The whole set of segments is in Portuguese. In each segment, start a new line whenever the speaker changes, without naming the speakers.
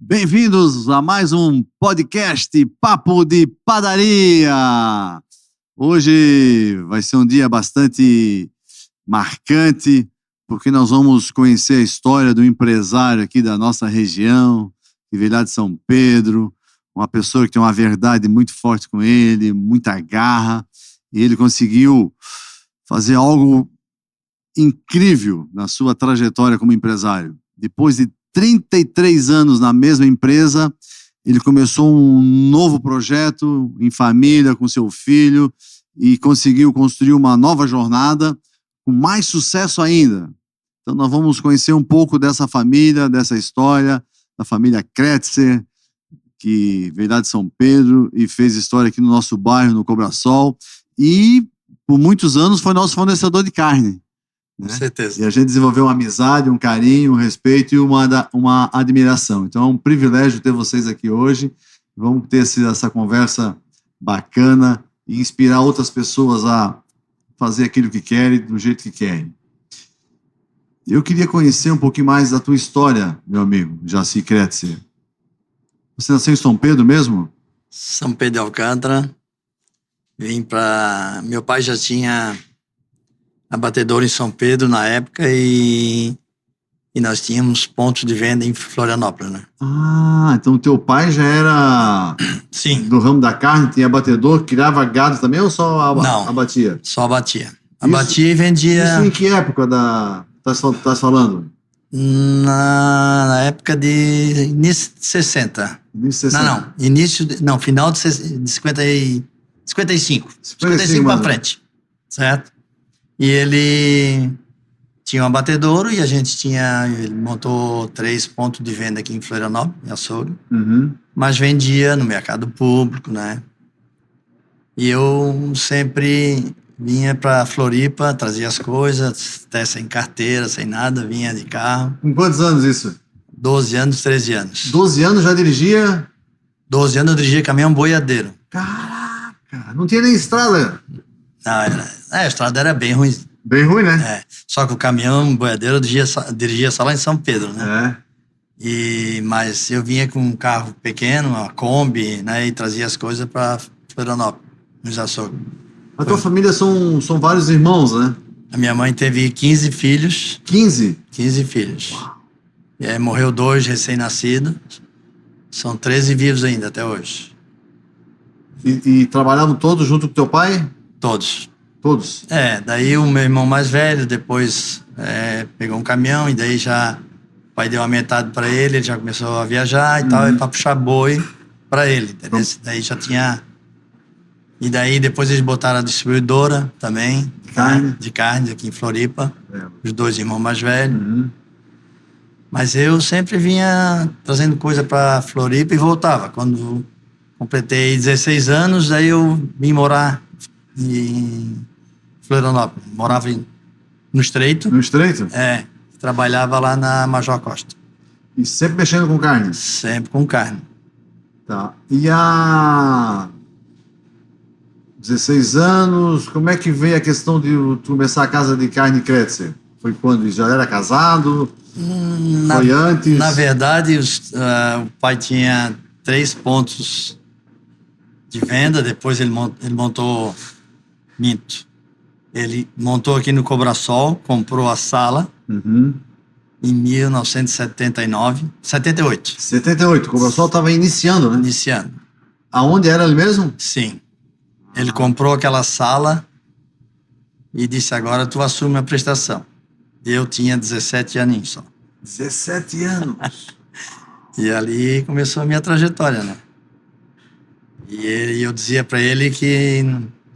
Bem-vindos a mais um podcast Papo de Padaria. Hoje vai ser um dia bastante marcante, porque nós vamos conhecer a história do empresário aqui da nossa região, que veio lá de São Pedro, uma pessoa que tem uma verdade muito forte com ele, muita garra, e ele conseguiu fazer algo incrível na sua trajetória como empresário. Depois de 33 anos na mesma empresa, ele começou um novo projeto em família, com seu filho, e conseguiu construir uma nova jornada com mais sucesso ainda. Então nós vamos conhecer um pouco dessa família, dessa história, da família Kretzer, que veio lá de São Pedro e fez história aqui no nosso bairro, no Cobrasol, e por muitos anos foi nosso fornecedor de carne.
Com certeza.
E a gente desenvolveu uma amizade, um carinho, um respeito e uma admiração. Então é um privilégio ter vocês aqui hoje. Vamos ter essa conversa bacana e inspirar outras pessoas a fazer aquilo que querem, do jeito que querem. Eu queria conhecer um pouquinho mais da tua história, meu amigo, Jaci Kretzer. Você nasceu em São Pedro mesmo?
São Pedro de Alcântara. Meu pai já tinha abatedor em São Pedro na época e nós tínhamos pontos de venda em Florianópolis, né?
Ah, então teu pai já era
Sim.
do ramo da carne, tinha abatedor, criava gado também ou só
Não,
abatia?
só abatia. Abatia e vendia...
Isso em que época estás falando?
Na época de início de 60.
Início de 60.
Final de 55. 55 para frente, certo? E ele tinha um abatedouro e ele montou 3 pontos de venda aqui em Florianópolis, em açougue, mas vendia no mercado público, né? E eu sempre vinha para Floripa, trazia as coisas, até sem carteira, sem nada, vinha de carro.
Com quantos anos isso?
12 anos, 13 anos.
12 anos já dirigia?
12 anos eu dirigia caminhão boiadeiro.
Caraca, não tinha nem estrada.
Não, a estrada era bem ruim.
Bem ruim, né?
Só que o caminhão boiadeiro eu dirigia só lá em São Pedro, né? Mas eu vinha com um carro pequeno, uma Kombi, né? E trazia as coisas para Florianópolis, nos açougues.
A tua família são vários irmãos, né?
A minha mãe teve 15 filhos.
15?
15 filhos. Uau. E aí morreu 2 recém-nascidos. São 13 vivos ainda até hoje.
E trabalhavam todos junto com teu pai?
Todos.
Todos?
Daí o meu irmão mais velho depois pegou um caminhão e daí já o pai deu uma metade para ele já começou a viajar e tal, para puxar boi para ele, entendeu? Daí já tinha... E daí depois eles botaram a distribuidora também, de carne aqui em Floripa, os 2 irmãos mais velhos. Mas eu sempre vinha trazendo coisa para Floripa e voltava. Quando completei 16 anos, daí eu vim morar em Florianópolis. Morava no Estreito.
No Estreito?
Trabalhava lá na Major Costa.
E sempre mexendo com carne?
Sempre com carne.
Tá. E há 16 anos, como é que veio a questão de tu começar a casa de carne Kretzer? Foi quando já era casado? Foi antes?
Na verdade, o pai tinha 3 pontos de venda, depois ele montou... Minto. Ele montou aqui no Cobrasol, comprou a sala em 1978.
78, o Cobrasol estava iniciando, né?
Iniciando.
Aonde era ele mesmo?
Sim. Ele comprou aquela sala e disse, agora tu assume a prestação. Eu tinha 17 aninhos só.
17 anos?
E ali começou a minha trajetória, né? E eu dizia para ele que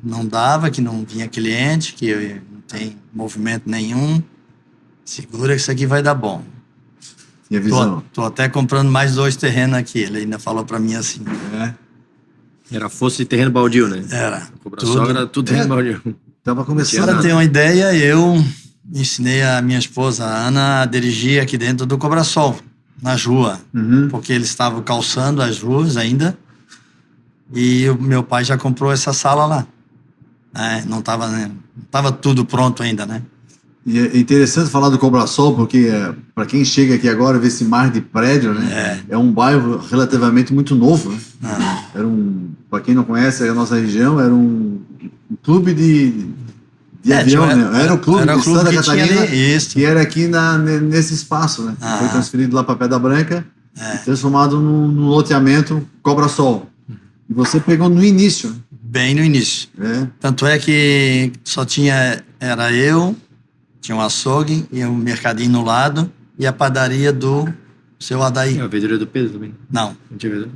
não dava, que não vinha cliente, que não tem movimento nenhum. Segura que isso aqui vai dar bom.
Tinha visão.
Tô até comprando mais 2 terrenos aqui. Ele ainda falou para mim assim.
Era fosse de terreno baldio, né?
Era.
Tudo terreno baldio.
Tava começando.
Para ter uma ideia, eu ensinei a minha esposa, a Ana, a dirigir aqui dentro do Cobrasol, nas ruas. Porque eles estavam calçando as ruas ainda. E o meu pai já comprou essa sala lá. Não tava tudo pronto ainda, né?
E é interessante falar do Cobrasol, porque para quem chega aqui agora e vê esse mar de prédio, né? É um bairro relativamente muito novo, né? Era para quem não conhece a nossa região, era um clube de avião, né? Era o clube de Santa Catarina, que era aqui nesse espaço, né? Foi transferido lá para Pedra Branca e transformado num loteamento Cobrasol. E você pegou no início.
Bem no início. Tanto é que só era eu, tinha um açougue e um mercadinho no lado e a padaria do seu Adair.
A vendedora do Pedro também?
Não.
Não tinha vendedor?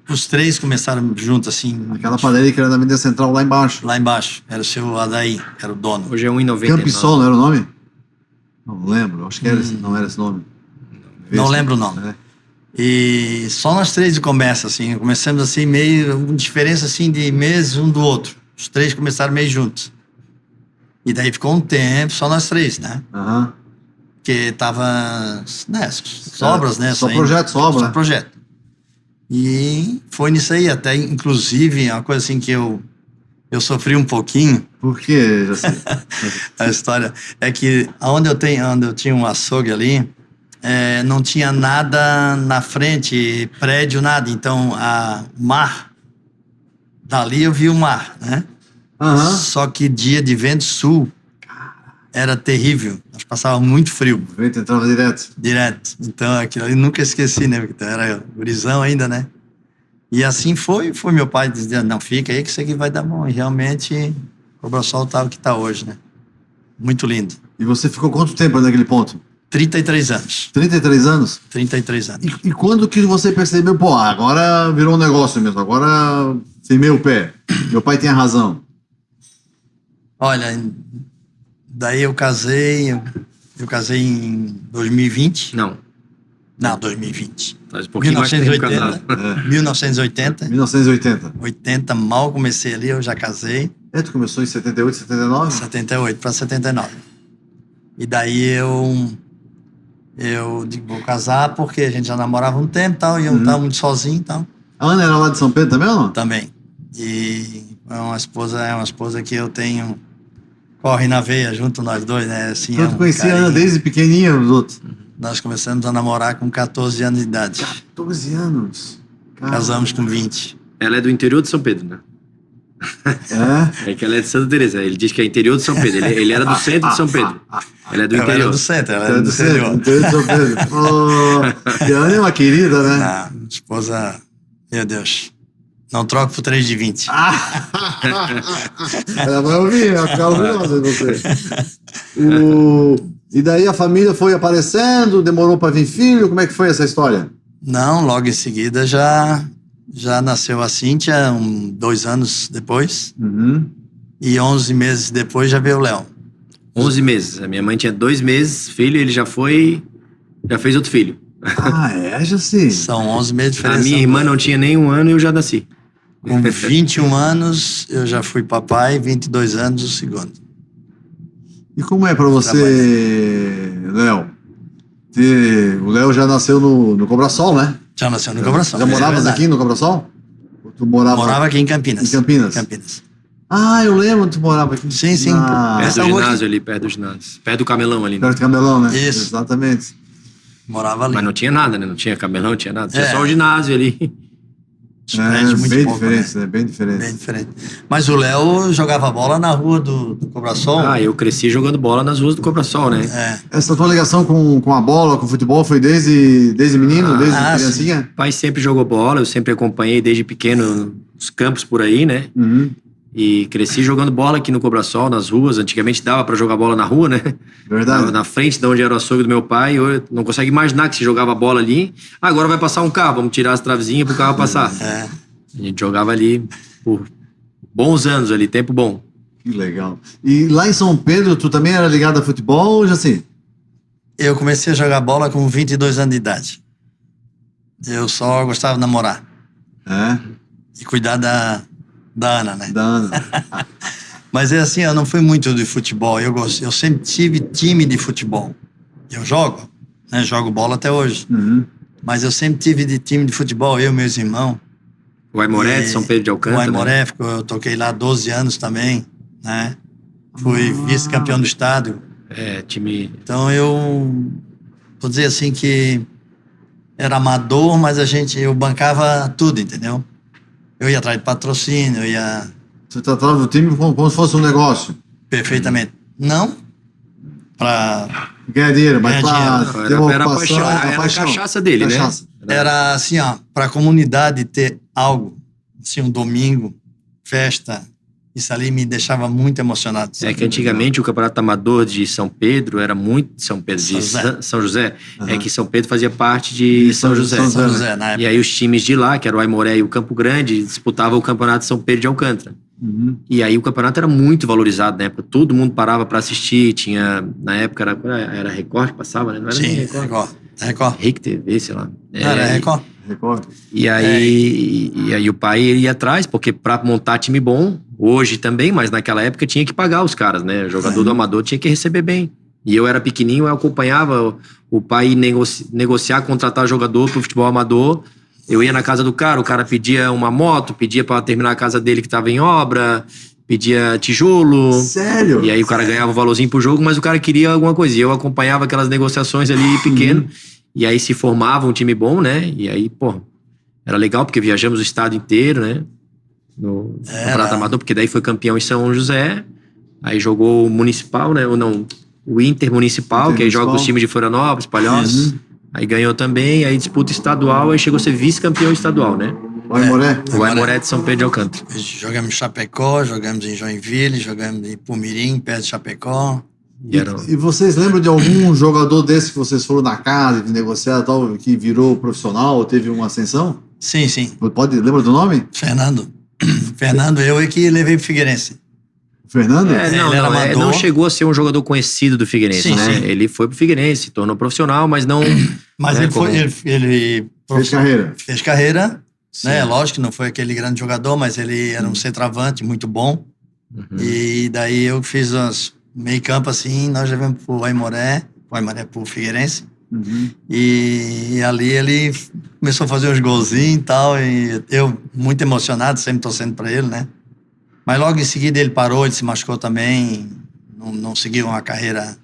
Os três começaram juntos, assim.
Aquela padaria que era na Avenida Central, lá embaixo.
Lá embaixo. Era o seu Adair, que era o dono.
Hoje é 1,90.
Campisol, não era o nome? Não lembro. Acho que não era esse nome.
Não lembro o nome. E só nós três de comércio, assim. Começamos assim, meio... Uma diferença, assim, de meses um do outro. Os três começaram meio juntos. E daí ficou um tempo, só nós três, né? Porque tava... né, sobras, né?
Só projeto, sobra.
Só projeto. E foi nisso aí, até inclusive, uma coisa assim que eu sofri um pouquinho.
Por quê, Jaci?
A história é que onde eu tinha um açougue ali, não tinha nada na frente, prédio, nada. Então, o mar, dali eu vi o mar, né? Só que dia de vento sul era terrível. Nós passávamos muito frio.
O vento entrava direto.
Direto. Então, aquilo ali nunca esqueci, né? Porque era gurizão ainda, né? E assim foi meu pai dizendo, não, fica aí que isso aqui vai dar bom. E realmente, o Cobrasol tá o que tá hoje, né? Muito lindo.
E você ficou quanto tempo naquele ponto?
33 anos.
33 anos?
33 anos.
E quando que você percebeu, pô, agora virou um negócio mesmo, agora firmei o pé, meu pai tinha razão?
Olha, daí eu casei em 2020.
Não,
2020.
tá um pouquinho mais tempo
1980.
casado.
1980.
1980.
80, mal comecei ali, eu já casei.
Tu começou em 78, 79?
78 para 79. E daí eu digo, vou casar porque a gente já namorava um tempo e tal, e eu não estava muito sozinho e tal.
A Ana era lá de São Pedro também ou não?
Também. E é uma esposa que eu tenho, corre na veia junto nós dois, né? Assim,
Eu conheci a Ana desde pequenininha, os outros.
Nós começamos a namorar com 14 anos de idade.
14 anos. Caramba.
Casamos com 20.
Ela é do interior de São Pedro, né? É que ela é de Santa Teresa. Ele diz que é interior de São Pedro. Ele era do centro de São Pedro. Ela é do
Ela
interior.
era do centro, ela
Era
era do interior.
interior de São Pedro. E a Ana é uma querida, né?
Não, esposa, meu Deus, não troco por 3 de 20.
Ela vai ouvir, ela fica orgulhosa de você. E daí a família foi aparecendo, demorou para vir filho, como é que foi essa história?
Não, logo em seguida já nasceu a Cíntia, 2 anos depois. E 11 meses depois já veio o Léo.
11 meses. A minha mãe tinha 2 meses, filho, ele já fez outro filho.
Jaci?
São 11 meses de diferença.
A minha irmã não tinha nem 1 ano e eu já nasci.
Com 21 anos eu já fui papai, 22 anos o segundo.
E como é para você, Léo? O Léo já nasceu no Cobrasol, né?
Já nasceu no Cobrasol.
Já moravas aqui no Cobrasol? Ou tu morava
aqui em Campinas.
Em Campinas?
Campinas.
Eu lembro que tu morava aqui.
Sim, sim.
Perto do ginásio ali, perto do ginásio. Perto do camelão ali. Né?
Perto do camelão, né?
Isso.
Exatamente.
Morava ali.
Mas não tinha nada, né? Não tinha camelão, não tinha nada. Tinha só o ginásio ali.
Muito
bem
pouco,
diferente,
né?
Bem diferente.
Bem diferente. Mas o Léo jogava bola na rua do Cobrasol.
Eu cresci jogando bola nas ruas do Cobrasol, né?
Essa tua ligação com a bola, com o futebol, foi desde menino, desde criancinha?
Sim. O pai sempre jogou bola, eu sempre acompanhei desde pequeno os campos por aí, né? E cresci jogando bola aqui no Cobrasol, nas ruas. Antigamente dava pra jogar bola na rua, né?
Verdade.
Na frente de onde era o açougue do meu pai. Eu não consigo imaginar que se jogava bola ali. Agora vai passar um carro, vamos tirar as travezinhas pro carro passar. A gente jogava ali por bons anos ali, tempo bom.
Que legal. E lá em São Pedro, tu também era ligado a futebol ou já assim?
Eu comecei a jogar bola com 22 anos de idade. Eu só gostava de namorar. E cuidar da Ana, né?
Da Ana.
Mas é assim, eu não fui muito de futebol. Eu sempre tive time de futebol. Eu jogo, né? Jogo bola até hoje. Mas eu sempre tive de time de futebol, eu e meus irmãos.
O Aimoré de São Pedro de Alcântara.
O Aimoré, eu toquei lá 12 anos também, né? Fui vice-campeão do estado
time...
Então vou dizer assim que era amador, mas eu bancava tudo, entendeu? Eu ia atrás de patrocínio, eu ia
Você tratava o time como se fosse um negócio.
perfeitamente. Não para
Ganhar dinheiro, mas
Ganhar
para ter uma
Era a
ocupação,
paixão,
a
era a
paixão.
cachaça dele,
Cachaça.
né?
era assim, ó, para a comunidade ter algo, assim, um domingo, festa, isso ali me deixava muito emocionado.
É que antigamente o Campeonato Amador de São Pedro era muito... São Pedro,
São
de
José.
São José.
Aham.
É que São Pedro fazia parte de São José.
São José, na
E
época.
aí os times de lá, que era o Aimoré e o Campo Grande, disputavam o Campeonato de São Pedro de Alcântara.
Uhum.
E aí o campeonato era muito valorizado na época. Todo mundo parava para assistir. Tinha... Na época era Record que passava, né? Não era nem
Sim,
Record.
Record.
Rick TV, sei lá.
Não, era Record.
Recordo.
E aí o pai ia atrás, porque para montar time bom, hoje também, mas naquela época tinha que pagar os caras, né? O jogador do amador tinha que receber bem. E eu era pequenininho, eu acompanhava o pai negociar, contratar jogador pro futebol amador. Eu ia na casa do cara, o cara pedia uma moto, pedia para terminar a casa dele que tava em obra, pedia tijolo.
Sério?
E aí o cara ganhava um valorzinho pro jogo, mas o cara queria alguma coisa. E eu acompanhava aquelas negociações ali pequeno. E aí se formava um time bom, né? E aí, pô, era legal porque viajamos o estado inteiro, né? No Campeonato Amador, porque daí foi campeão em São José. Aí jogou o Municipal, né? Ou não, o Intermunicipal, que aí joga os times de Florianópolis, Palhoça. Aí ganhou também, aí disputa estadual, aí chegou a ser vice-campeão estadual, né?
O Aimoré?
O Aimoré de São Pedro de Alcântara.
Jogamos em Chapecó, jogamos em Joinville, jogamos em Pumirim, perto de Chapecó.
E vocês lembram de algum jogador desse que vocês foram na casa, de negociar e tal, que virou profissional, teve uma ascensão?
Sim, sim.
Lembra do nome?
Fernando. Fernando, eu é que levei pro Figueirense.
Fernando?
Não,
ele era amador.
não chegou a ser um jogador conhecido do Figueirense,
Sim,
né?
sim.
Ele foi pro Figueirense, se tornou profissional, mas não...
Mas
né,
ele foi. Ele
Fez carreira.
fez carreira,
Sim.
né? Lógico que não foi aquele grande jogador, mas ele era um centroavante muito bom. E daí eu fiz meio campo assim, nós levamos pro Aimoré, pro Figueirense. E ali ele começou a fazer uns golzinhos e tal, e eu muito emocionado, sempre torcendo para ele, né? Mas logo em seguida ele parou, ele se machucou também, não seguiu uma carreira.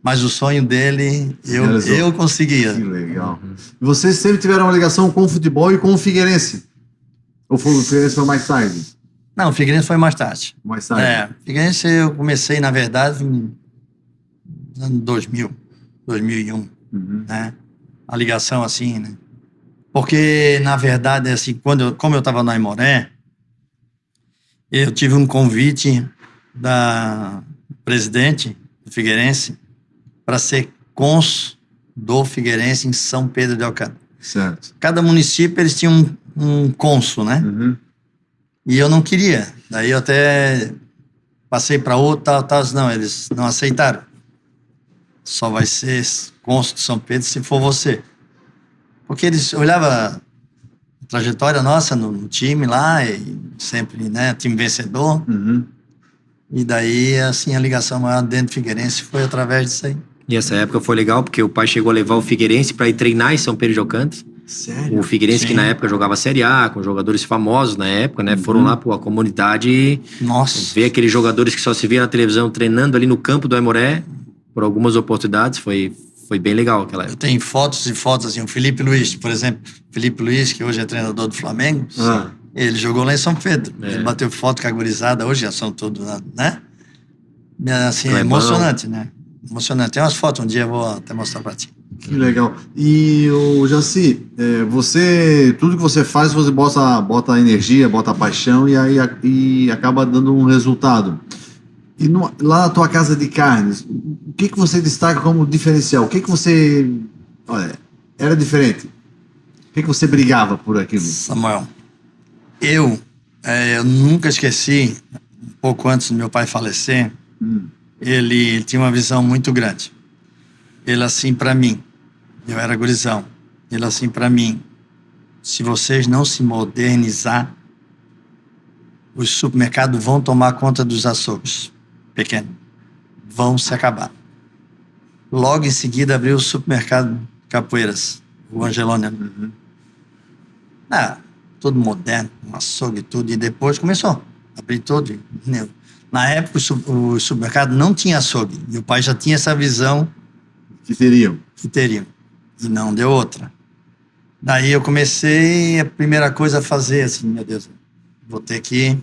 Mas o sonho dele, eu conseguia.
Que legal. E vocês sempre tiveram uma ligação com o futebol e com o Figueirense? Ou o Figueirense foi mais tarde?
Não, o Figueirense foi mais tarde.
Mais tarde?
O Figueirense eu comecei, na verdade, no ano 2000, 2001, né? A ligação assim, né? Porque, na verdade, assim, como eu estava no Aimoré, eu tive um convite da presidente do Figueirense para ser cônsul do Figueirense em São Pedro de Alcântara.
Certo.
Cada município, eles tinham um cônsul, né? E eu não queria. Daí eu até passei para outro, tal. Não, eles não aceitaram. Só vai ser cônsul de São Pedro se for você. Porque eles olhavam a trajetória nossa no time lá, e sempre, né, time vencedor. E daí, assim, a ligação maior dentro do Figueirense foi através disso aí.
E essa época foi legal, porque o pai chegou a levar o Figueirense para ir treinar em São Pedro de Alcântara.
Sério?
O Figueirense,
Sim.
que na época jogava Série A, com jogadores famosos na época, né? Foram lá para a comunidade
Nossa.
ver aqueles jogadores que só se via na televisão treinando ali no campo do Aimoré, por algumas oportunidades. Foi bem legal aquela
Eu
época.
tenho fotos e fotos, assim, o Felipe Luiz, por exemplo. Felipe Luiz, que hoje é treinador do Flamengo, ele jogou lá em São Pedro. Ele bateu foto com a gurizada, hoje já são todos, né? Assim, é
Clebão.
emocionante, né? Emocionante. Tem umas fotos, um dia eu vou até mostrar pra ti.
Que legal. E o Jaci, tudo que você faz, você bota energia, bota paixão e acaba dando um resultado. E lá na tua casa de carnes, o que você destaca como diferencial? O que você... Olha, era diferente. O que você brigava por aquilo?
Samuel, eu nunca esqueci, um pouco antes do meu pai falecer, ele tinha uma visão muito grande. Ele assim para mim, eu era gurizão, ele assim para mim, se vocês não se modernizar, os supermercados vão tomar conta dos açougues pequenos, vão se acabar. Logo em seguida abriu o supermercado Capoeiras, o Angelônia. Tudo moderno, um açougue e tudo, e depois começou a abrir tudo, entendeu? Na época, o supermercado não tinha açougue. Meu pai já tinha essa visão
Que teriam.
que teriam. E não deu outra. Daí eu comecei a primeira coisa a fazer, assim, meu Deus, vou ter que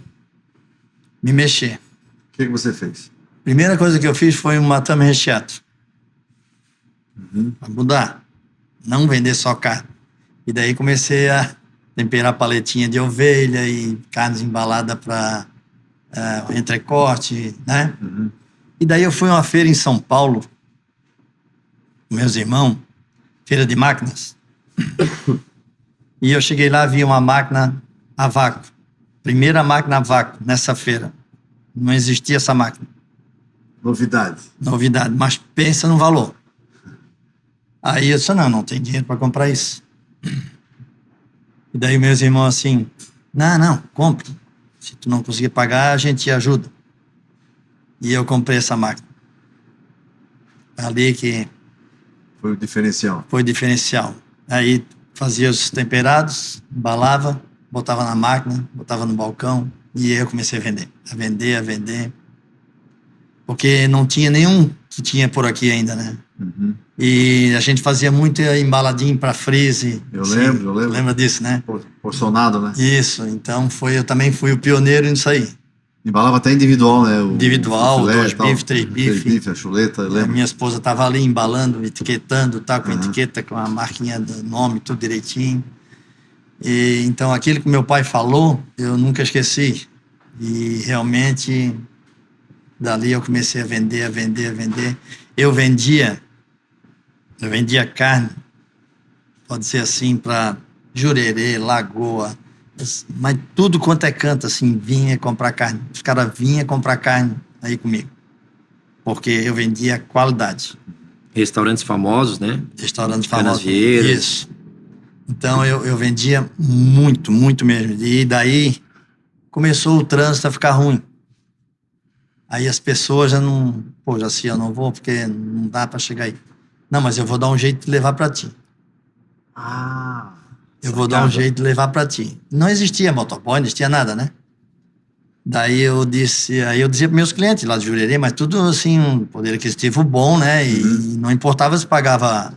me mexer.
O que você fez?
Primeira coisa que eu fiz foi um matame recheado. Para mudar. Não vender só carne. E daí comecei a temperar paletinha de ovelha e carnes embaladas para entrecorte, né? E daí eu fui a uma feira em São Paulo, com meus irmãos, feira de máquinas. E eu cheguei lá, vi uma máquina a vácuo. Primeira máquina a vácuo nessa feira. Não existia essa máquina.
Novidade.
Novidade, mas pensa no valor. Aí eu disse, não tem dinheiro para comprar isso. E daí meus irmãos assim, não, compre. Se tu não conseguir pagar, a gente te ajuda. E eu comprei essa máquina. Ali que
Foi o diferencial.
foi o diferencial. Aí fazia os temperados, embalava, botava na máquina, botava no balcão e eu comecei a vender. Porque não tinha nenhum que tinha por aqui ainda, né? E a gente fazia muito embaladinho para freeze.
Eu lembro.
Lembra disso, né?
Porcionado, né?
Isso, então eu também fui o pioneiro nisso aí.
Embalava até individual, né?
Individual,
filé,
2
tal.
bifes, 3 bifes.
A chuleta, eu
A
lembro.
minha esposa estava ali embalando, etiquetando, tá, com etiqueta, com a marquinha do nome, tudo direitinho. E, então, aquilo que meu pai falou, eu nunca esqueci. E realmente, dali eu comecei a vender. Eu vendia carne, pode ser assim, para Jurerê, Lagoa, mas tudo quanto é canto, assim, vinha comprar carne. Os caras vinham comprar carne aí comigo, porque eu vendia qualidade.
Restaurantes famosos, né?
Restaurantes famosos.
Canasvieiras.
Isso. Então eu vendia muito mesmo. E daí começou o trânsito a ficar ruim. Aí as pessoas já não... Pô, Jaci, eu não vou porque não dá para chegar aí. Não, mas eu vou dar um jeito de levar para ti. Eu vou dar um jeito de levar para ti. Não existia motoboy, não existia nada, né? Daí eu dizia para meus clientes lá de Jurerê, mas tudo assim, um poder aquisitivo bom, né? E não importava se pagava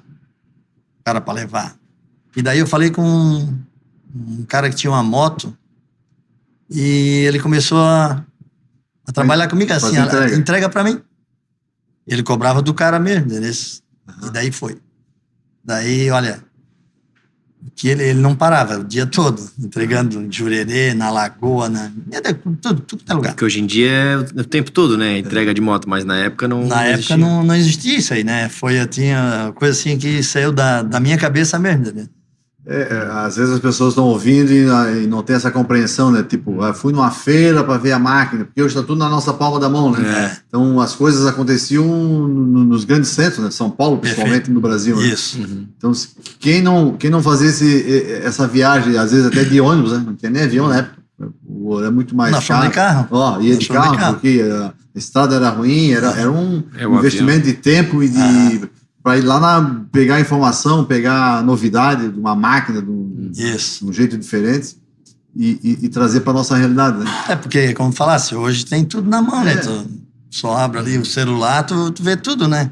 o cara para levar. E daí eu falei com um cara que tinha uma moto e ele começou a trabalhar comigo assim, entrega para mim. Ele cobrava do cara mesmo, entendeu? E daí foi. Daí, olha, que ele não parava o dia todo, entregando em Jurerê, na Lagoa, tudo é lugar.
Porque hoje em dia é o tempo todo, né? Entrega de moto, mas na época não
Na época
existia.
não existia isso aí, né? Eu tinha coisa assim que saiu da minha cabeça mesmo, entendeu?
Às vezes as pessoas estão ouvindo e não tem essa compreensão, né? Tipo, fui numa feira para ver a máquina, porque hoje está tudo na nossa palma da mão, né? Então as coisas aconteciam nos grandes centros, né? São Paulo, principalmente no Brasil. Né?
Isso.
Então quem não fazia essa viagem, às vezes até de ônibus, né? Não tinha nem avião na época. Era muito mais
Nós fomos de carro.
Ia de carro, porque a estrada era ruim, era um investimento
avião.
De tempo e de... Para ir lá pegar informação, pegar novidade de uma máquina, de um jeito diferente e trazer para nossa realidade, né?
Porque, como falasse, hoje tem tudo na mão, né? Tu só abre ali o celular, tu vê tudo, né?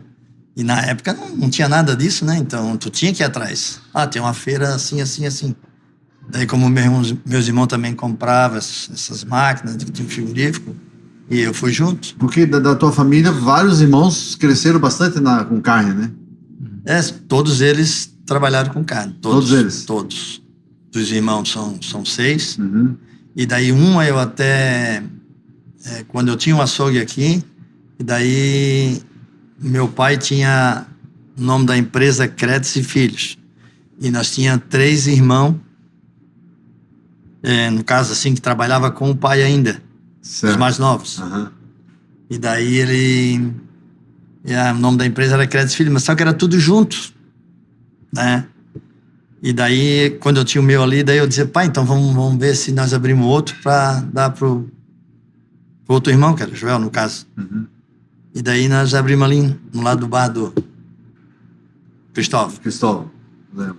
E na época não tinha nada disso, né? Então tu tinha que ir atrás. Tem uma feira assim. Daí, como meus irmãos também compravam essas máquinas, tinha um frigorífico, e eu fui junto.
Porque da tua família, vários irmãos cresceram bastante com carne, né?
Todos eles trabalharam com carne.
Todos eles?
Todos. Dos irmãos são 6. E daí eu até... quando eu tinha um açougue aqui, e daí meu pai tinha o nome da empresa Créditos e Filhos. E nós tínhamos 3 irmãos, no caso assim, que trabalhava com o pai ainda.
Certo.
Os mais novos. E daí o nome da empresa era Crédito Filho, mas só que era tudo junto, né? E daí, quando eu tinha o meu ali, daí eu dizia, pai, então vamos ver se nós abrimos outro para dar pro outro irmão, que era o Joel, no caso. E daí nós abrimos ali, no lado do bar do Cristóvão,
lembro.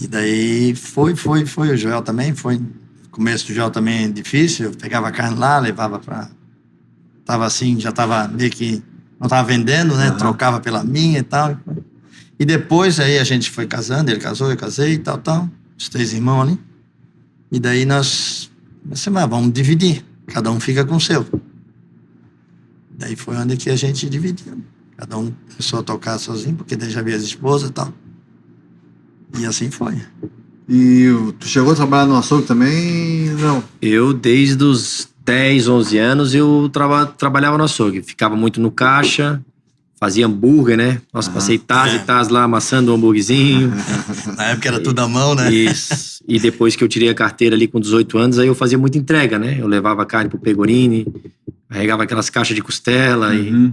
E daí foi o Joel também, foi... No começo do Joel também difícil, eu pegava a carne lá, levava para tava assim, já tava meio que não tava vendendo, né? Trocava pela minha e tal. E depois aí a gente foi casando, ele casou, eu casei e tal, os 3 irmãos ali. E daí nós vamos dividir, cada um fica com o seu. Daí foi onde que a gente dividiu. Cada um começou a tocar sozinho, porque daí já havia as esposas e tal. E assim foi.
E tu chegou a trabalhar no açougue também? Não.
Eu, desde os 10, 11 anos, eu trabalhava no açougue. Ficava muito no caixa, fazia hambúrguer, né? Nossa, passei tarde e tarde lá amassando um hambúrguerzinho.
Na época era tudo à mão, né?
Isso. E depois que eu tirei a carteira ali com 18 anos, aí eu fazia muita entrega, né? Eu levava carne pro Pegorini, carregava aquelas caixas de costela e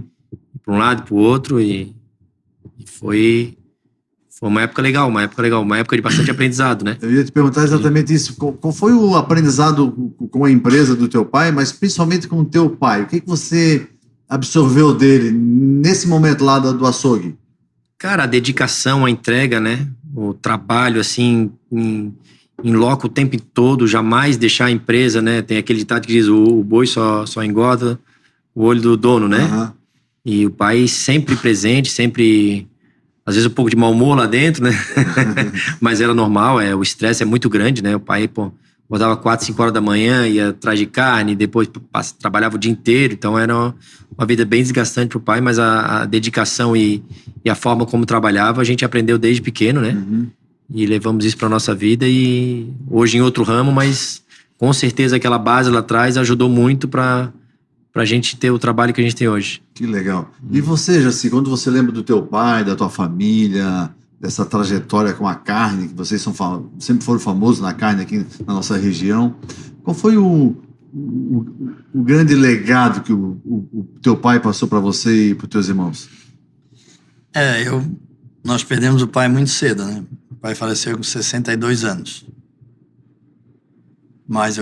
para um lado e pro outro. E foi uma época legal, uma época de bastante aprendizado, né?
Eu ia te perguntar exatamente isso. Qual foi o aprendizado com a empresa do teu pai, mas principalmente com o teu pai? O que você absorveu dele nesse momento lá do açougue?
Cara, a dedicação, a entrega, né? O trabalho, assim, em loco o tempo todo, jamais deixar a empresa, né? Tem aquele ditado que diz, o boi só engorda o olho do dono, né? E o pai sempre presente, sempre... Às vezes um pouco de mau humor lá dentro, né? Mas era normal, o estresse é muito grande, né? O pai, acordava 4, 5 horas da manhã, ia atrás de carne, depois trabalhava o dia inteiro. Então era uma vida bem desgastante pro pai, mas a dedicação e a forma como trabalhava, a gente aprendeu desde pequeno, né? E levamos isso pra nossa vida e hoje em outro ramo, mas com certeza aquela base lá atrás ajudou muito pra gente ter o trabalho que a gente tem hoje.
Que legal. E você, Jaci, quando você lembra do teu pai, da tua família, dessa trajetória com a carne, que vocês sempre foram famosos na carne aqui na nossa região, qual foi o grande legado que o teu pai passou para você e para os teus irmãos?
Nós perdemos o pai muito cedo, né? O pai faleceu com 62 anos. Mas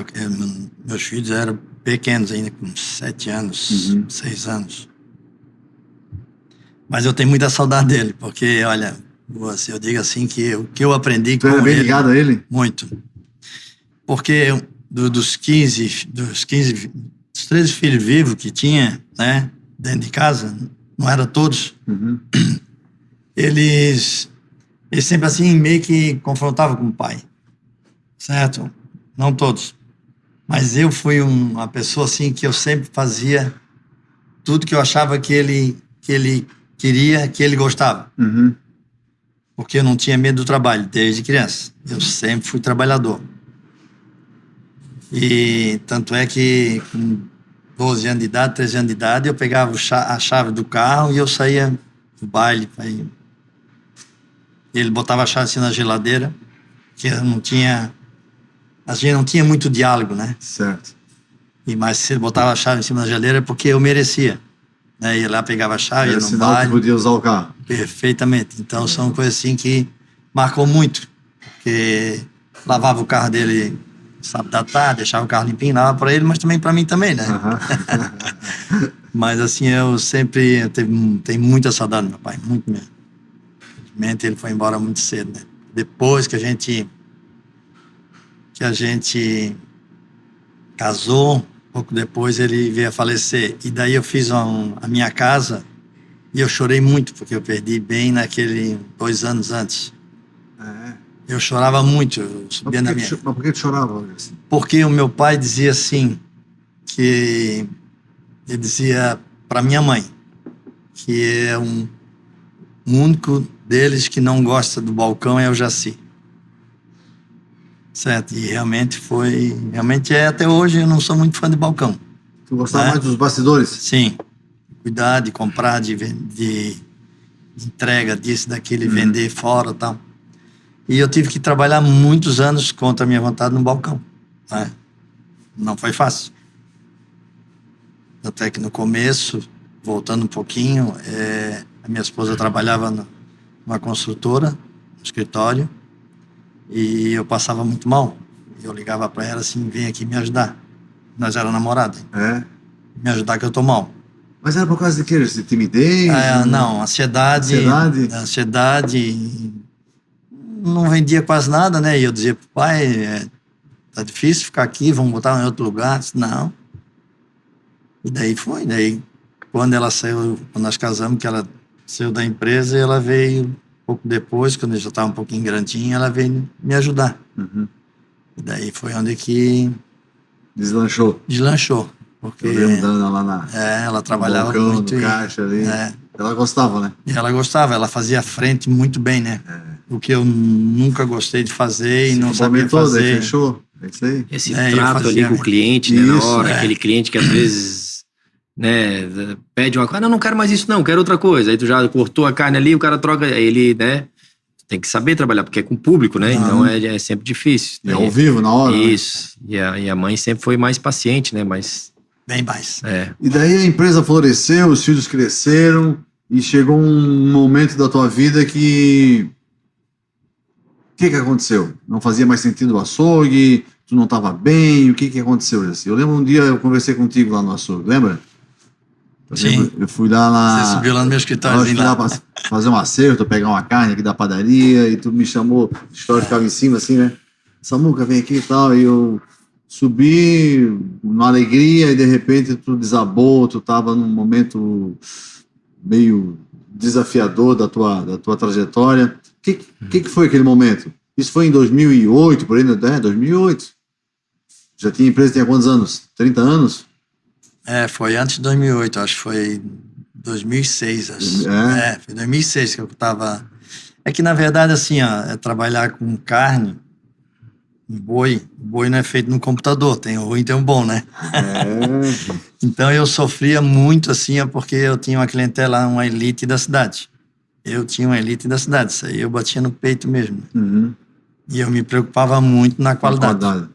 meus filhos eram pequenos ainda, com 7 anos, 6 anos. Mas eu tenho muita saudade dele, porque, olha, eu digo assim que o que eu aprendi com ele... Tu
era bem ligado a ele?
Muito. Porque dos 13 filhos vivos que tinha, né, dentro de casa, não eram todos, eles sempre assim meio que confrontavam com o pai, certo? Não todos. Mas eu fui uma pessoa assim que eu sempre fazia tudo que eu achava que ele queria, que ele gostava. Porque eu não tinha medo do trabalho desde criança. Eu sempre fui trabalhador. E tanto é que com 12 anos de idade, 13 anos de idade, eu pegava a chave do carro e eu saía do baile. Ele botava a chave assim na geladeira, que eu não tinha... A gente não tinha muito diálogo, né?
Certo.
Mas se ele botava a chave em cima da geladeira é porque eu merecia. Né? Ia lá, pegava a chave, ia no
sinal
baile.
Que podia usar o carro.
Perfeitamente. Então são coisas assim que marcou muito. Porque lavava o carro dele sábado da tarde, deixava o carro limpinho, lavava para ele, mas também para mim também, né? Mas assim, eu sempre tenho muita saudade do meu pai, muito mesmo. Infelizmente ele foi embora muito cedo, né? Depois que a gente casou, pouco depois ele veio a falecer. E daí eu fiz a minha casa e eu chorei muito, porque eu perdi bem 2 anos antes. Eu chorava muito. Eu subia
Mas por que tu chorava? Assim?
Porque o meu pai dizia assim, ele dizia para minha mãe, que é o único deles que não gosta do balcão é o Jaci. Certo, e realmente até hoje eu não sou muito fã de balcão.
Tu gostava mais dos bastidores?
Sim, cuidar de comprar, de entrega disso, daquele, vender fora e tal. E eu tive que trabalhar muitos anos contra a minha vontade no balcão, né? Não foi fácil. Até que no começo, voltando um pouquinho, a minha esposa trabalhava numa construtora, no escritório, e eu passava muito mal. Eu ligava para ela assim, vem aqui me ajudar. Nós éramos namorados. Me ajudar que eu tô mal.
Mas era por causa de quê? De timidez?
Não, ansiedade. Ansiedade. Não vendia quase nada, né? E eu dizia pro pai, tá difícil ficar aqui, vamos botar em outro lugar. Disse, não. E daí foi. Daí, quando ela saiu, quando nós casamos, que ela saiu da empresa, ela veio um pouco depois, quando eu já estava um pouquinho grandinho, ela veio me ajudar.
Uhum.
E daí foi onde que
Deslanchou.
Porque
Eu lembro dela lá na
ela trabalhava
balcão,
muito.
no caixa ali.
É.
Ela gostava, né?
E ela gostava, ela fazia frente muito bem, né? O que eu nunca gostei de fazer e não sabia
Todo, aí
fazer.
fechou. É isso aí.
Esse
eu
trato
fazia,
ali com o cliente, né?
Isso,
Na hora, aquele cliente que às vezes, né, pede uma coisa, não quero mais isso não, quero outra coisa. Aí tu já cortou a carne ali, o cara troca, aí ele, né, tem que saber trabalhar, porque é com o público, né? Então é sempre difícil.
E ao vivo, na hora.
Isso. Né? E a mãe sempre foi mais paciente, né? Mas
bem mais.
E daí a empresa floresceu, os filhos cresceram e chegou um momento da tua vida que... O que aconteceu? Não fazia mais sentido o açougue? Tu não estava bem? O que aconteceu, Jaci? Eu lembro um dia eu conversei contigo lá no açougue, lembra?
Sim.
Eu fui lá na...
Você subiu lá no meu escritório.
Eu fui lá pra fazer um acerto, pegar uma carne aqui da padaria e tu me chamou, o escritório ficava em cima assim, né? Samuca, vem aqui e tal. E eu subi numa alegria e de repente tu desabou, tu estava num momento meio desafiador da tua trajetória. O que foi aquele momento? Isso foi em 2008, por aí, né? 2008. Já tinha empresa, tinha quantos anos? 30 anos?
Foi antes de 2008, acho que foi 2006. Acho. Foi 2006 que eu estava... É que, na verdade, assim, trabalhar com carne, boi não é feito no computador, tem o ruim e tem o bom, né? Então eu sofria muito, assim, porque eu tinha uma clientela, uma elite da cidade. Isso aí eu batia no peito mesmo.
Uhum.
E eu me preocupava muito na qualidade.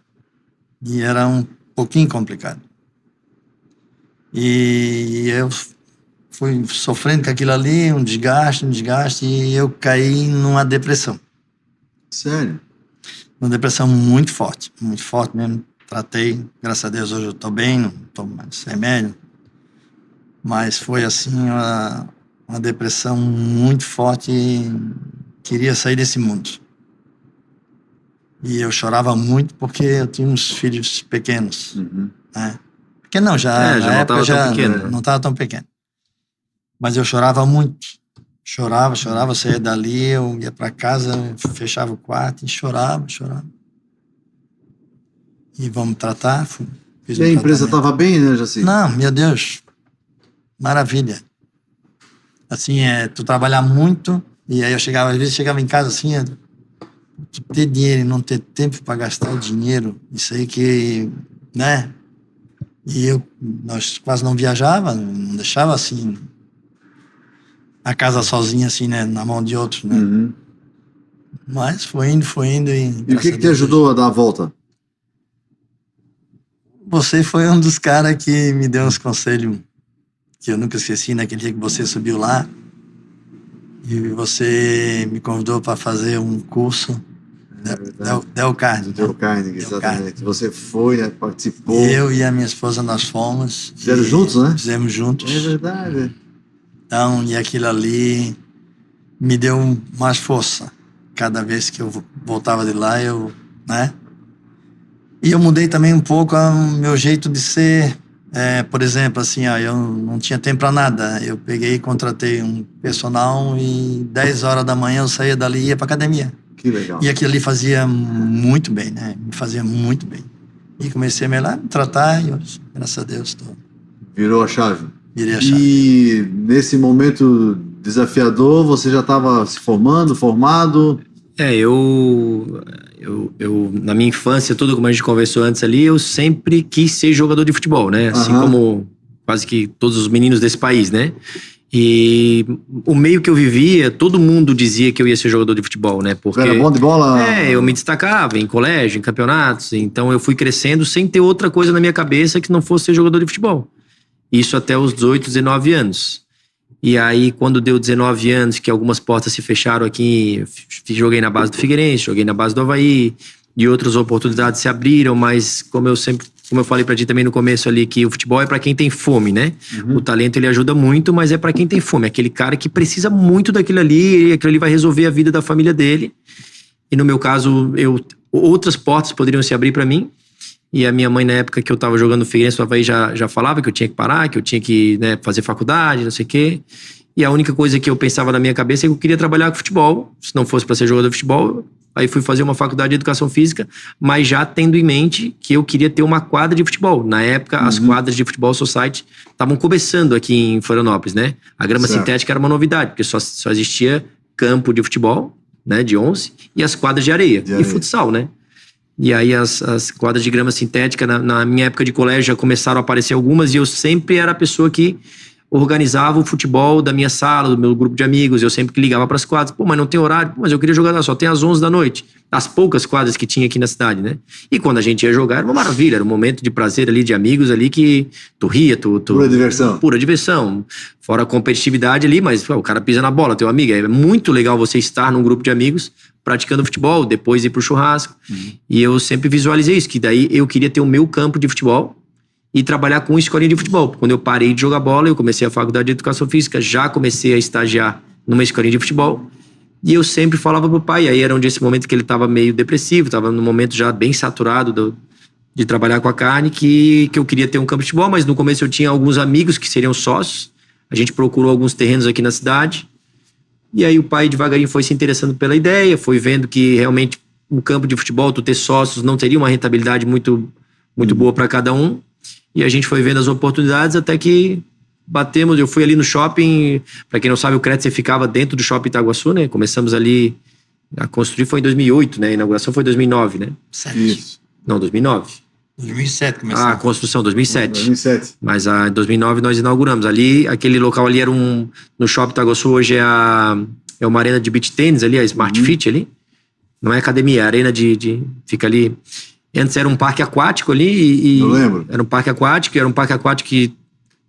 E era um pouquinho complicado. E eu fui sofrendo com aquilo ali, um desgaste, e eu caí numa depressão.
Sério?
Uma depressão muito forte mesmo. Tratei, graças a Deus hoje eu estou bem, não tomo mais remédio. Mas foi assim uma depressão muito forte e queria sair desse mundo. E eu chorava muito porque eu tinha uns filhos pequenos.
Uhum.
Né? Porque não, já na época não estava tão pequeno. Mas eu chorava muito. Chorava, eu saía dali, eu ia para casa, fechava o quarto e chorava. E vamos tratar.
E a empresa estava bem, né, Jaci?
Não, meu Deus, maravilha. Assim, tu trabalhar muito, e aí às vezes chegava em casa assim, tu ter dinheiro e não ter tempo para gastar o dinheiro, isso aí que, né? E nós quase não viajava, não deixava assim a casa sozinha assim, né, na mão de outros, né?
Uhum.
Mas foi indo
e o que te ajudou a dar a volta?
Você foi um dos caras que me deu uns conselhos que eu nunca esqueci, naquele dia que você subiu lá e você me convidou para fazer um curso Del Carne.
Del Carne, exatamente. Você foi, né, participou.
Eu e a minha esposa, nós fomos.
Fizeram juntos, né?
Fizemos juntos.
É verdade.
Então, e aquilo ali me deu mais força. Cada vez que eu voltava de lá, né? E eu mudei também um pouco o meu jeito de ser. Por exemplo, assim, eu não tinha tempo para nada. Eu peguei e contratei um personal e 10 horas da manhã eu saía dali e ia para academia.
Que legal.
E aquilo ali fazia muito bem, né? Me fazia muito bem. E comecei a me tratar e hoje, graças a Deus,
Virou a chave.
Virei a chave.
E nesse momento desafiador, você já estava se formado?
Eu na minha infância, tudo como a gente conversou antes ali, eu sempre quis ser jogador de futebol, né? Assim como quase que todos os meninos desse país, né? E o meio que eu vivia, todo mundo dizia que eu ia ser jogador de futebol, né? Porque
era bom de bola?
Eu me destacava em colégio, em campeonatos, então eu fui crescendo sem ter outra coisa na minha cabeça que não fosse ser jogador de futebol. Isso até os 18, 19 anos. E aí, quando deu 19 anos, que algumas portas se fecharam aqui, joguei na base do Figueirense, joguei na base do Avaí, e outras oportunidades se abriram, mas como eu falei pra ti também no começo ali, que o futebol é pra quem tem fome, né? Uhum. O talento, ele ajuda muito, mas é pra quem tem fome. Aquele cara que precisa muito daquilo ali, e aquilo ali vai resolver a vida da família dele. E no meu caso, outras portas poderiam se abrir pra mim. E a minha mãe, na época que eu tava jogando no Figueirense do Avaí, já falava que eu tinha que parar, que eu tinha que, né, fazer faculdade, não sei o quê. E a única coisa que eu pensava na minha cabeça é que eu queria trabalhar com futebol. Se não fosse para ser jogador de futebol, aí fui fazer uma faculdade de educação física, mas já tendo em mente que eu queria ter uma quadra de futebol. Na época, as quadras de futebol society estavam começando aqui em Florianópolis, né? A grama sintética era uma novidade, porque só existia campo de futebol, né, de 11, e as quadras de areia. E futsal, né? E aí as quadras de grama sintética, na minha época de colégio, já começaram a aparecer algumas, e eu sempre era a pessoa que organizava o futebol da minha sala, do meu grupo de amigos. Eu sempre que ligava para as quadras, mas não tem horário. Mas eu queria jogar lá, só tem às 11 da noite. As poucas quadras que tinha aqui na cidade, né? E quando a gente ia jogar, era uma maravilha, era um momento de prazer ali, de amigos ali, que tu ria,
Pura diversão.
Pura diversão. Fora a competitividade ali, mas o cara pisa na bola, teu amigo. É muito legal você estar num grupo de amigos praticando futebol, depois ir pro churrasco. E eu sempre visualizei isso, que daí eu queria ter o meu campo de futebol e trabalhar com escolinha de futebol. Quando eu parei de jogar bola, eu comecei a faculdade de educação física, já comecei a estagiar numa escolinha de futebol, e eu sempre falava pro pai, aí era esse momento que ele estava meio depressivo, estava num momento já bem saturado de trabalhar com a carne, que eu queria ter um campo de futebol, mas no começo eu tinha alguns amigos que seriam sócios, a gente procurou alguns terrenos aqui na cidade, e aí o pai devagarinho foi se interessando pela ideia, foi vendo que realmente um campo de futebol, tu ter sócios, não teria uma rentabilidade muito boa para cada um. E a gente foi vendo as oportunidades até que batemos. Eu fui ali no shopping. Para quem não sabe, o Kretzer ficava dentro do shopping Itaguaçu, né? Começamos ali a construir, foi em 2008, né? A inauguração foi em 2009, né?
Isso.
Não, 2009.
2007 começamos.
A construção, 2007.
2007.
Mas em 2009 nós inauguramos. Ali, aquele local ali era no shopping Itaguaçu, hoje é uma arena de beach tênis ali, a Smart Fit ali. Não é academia, é arena fica ali. Antes era um parque aquático ali.
Eu lembro.
Era um parque aquático que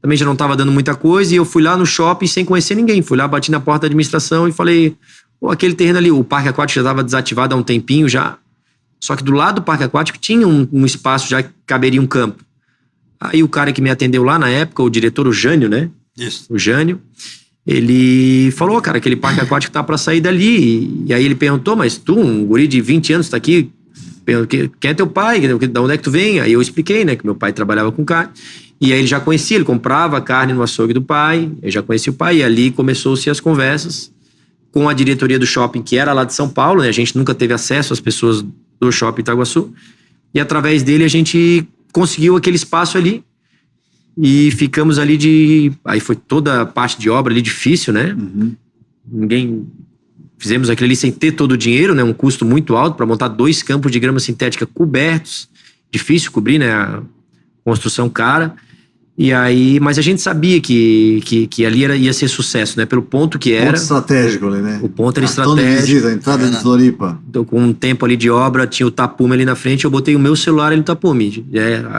também já não estava dando muita coisa. E eu fui lá no shopping sem conhecer ninguém. Fui lá, bati na porta da administração e falei: aquele terreno ali, o parque aquático já estava desativado há um tempinho já. Só que do lado do parque aquático tinha um espaço já que caberia um campo. Aí o cara que me atendeu lá na época, o diretor, o Jânio, né?
Isso.
O Jânio, ele falou: cara, aquele parque aquático tá para sair dali. E aí ele perguntou: mas tu, um guri de 20 anos, tá aqui? Quem é teu pai? Da onde é que tu vem? Aí eu expliquei, né, que meu pai trabalhava com carne. E aí ele já conhecia, ele comprava carne no açougue do pai, eu já conhecia o pai, e ali começou-se as conversas com a diretoria do shopping, que era lá de São Paulo, né? A gente nunca teve acesso às pessoas do shopping Itaguaçu, e através dele a gente conseguiu aquele espaço ali, e ficamos ali aí foi toda a parte de obra ali difícil, né? Fizemos aquilo ali sem ter todo o dinheiro, né? Um custo muito alto para montar 2 campos de grama sintética cobertos. Difícil cobrir, né? A construção cara. E aí, mas a gente sabia que ali ia ser sucesso, né? Pelo ponto que era.
Ponto estratégico ali, né?
O ponto era
Cartão de
estratégico.
visita, a entrada de Floripa.
Então, com um tempo ali de obra, tinha o tapume ali na frente, eu botei o meu celular ali no tapume.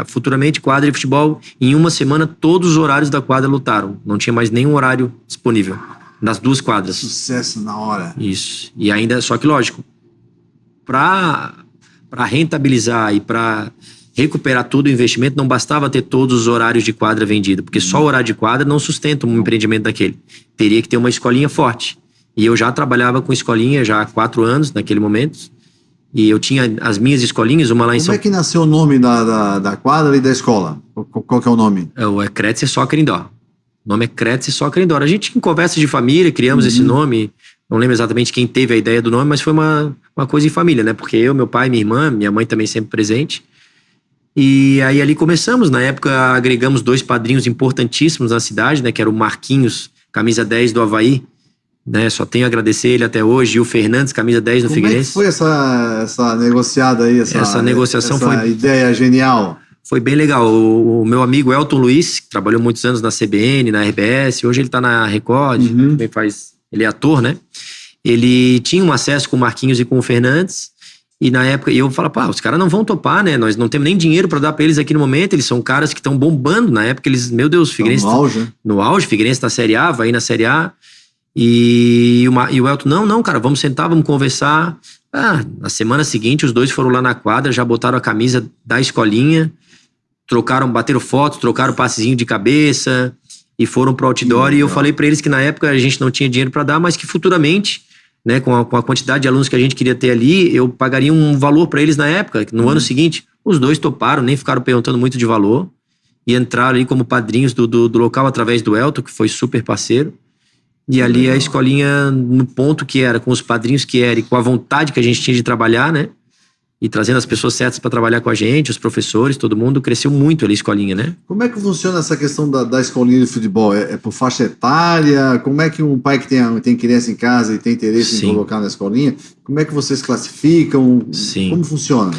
Futuramente, quadra de futebol, em uma semana, todos os horários da quadra lotaram. Não tinha mais nenhum horário disponível. Nas 2 quadras.
Sucesso na hora.
Isso. E ainda, só que lógico, para rentabilizar e para recuperar todo o investimento, não bastava ter todos os horários de quadra vendido, porque só o horário de quadra não sustenta um empreendimento daquele. Teria que ter uma escolinha forte. E eu já trabalhava com escolinha já há 4 anos, naquele momento. E eu tinha as minhas escolinhas, uma lá em
Como
São...
é que nasceu o nome da quadra e da escola? Qual que é o nome?
É Kretzer Soccer Indoor. O nome é Kretzer Soccer Indoor. A gente, em conversas de família, criamos esse nome. Não lembro exatamente quem teve a ideia do nome, mas foi uma coisa em família, né? Porque eu, meu pai, minha irmã, minha mãe também sempre presente. E aí ali começamos. Na época, agregamos 2 padrinhos importantíssimos na cidade, né? Que era o Marquinhos, camisa 10 do Avaí. Né? Só tenho a agradecer ele até hoje. E o Fernandes, camisa 10 do Figueirense.
Como é que foi essa negociada aí? Essa
negociação
essa ideia genial.
Foi bem legal. O meu amigo Elton Luiz, que trabalhou muitos anos na CBN, na RBS, hoje ele tá na Record, também ele é ator, né? Ele tinha um acesso com o Marquinhos e com o Fernandes, e na época, eu falava, os caras não vão topar, né? Nós não temos nem dinheiro para dar para eles aqui no momento, eles são caras que estão bombando. Na época, eles, meu Deus, Figueirense... No auge, Figueirense na Série A, vai na Série A, e o Elton, não, cara, vamos sentar, vamos conversar. Na semana seguinte, os 2 foram lá na quadra, já botaram a camisa da escolinha, bateram fotos, trocaram passezinho de cabeça e foram pro outdoor. E eu falei para eles que na época a gente não tinha dinheiro para dar, mas que futuramente, né, com a quantidade de alunos que a gente queria ter ali, eu pagaria um valor para eles na época, no ano seguinte. Os dois toparam, nem ficaram perguntando muito de valor. E entraram ali como padrinhos do local através do Elton, que foi super parceiro. E ali a escolinha, no ponto que era, com os padrinhos que era e com a vontade que a gente tinha de trabalhar, né? E trazendo as pessoas certas para trabalhar com a gente, os professores, todo mundo, cresceu muito ali a escolinha, né?
Como é que funciona essa questão da escolinha de futebol? É por faixa etária? Como é que um pai que tem criança em casa e tem interesse
Sim.
em colocar na escolinha, como é que vocês classificam?
Sim.
Como funciona?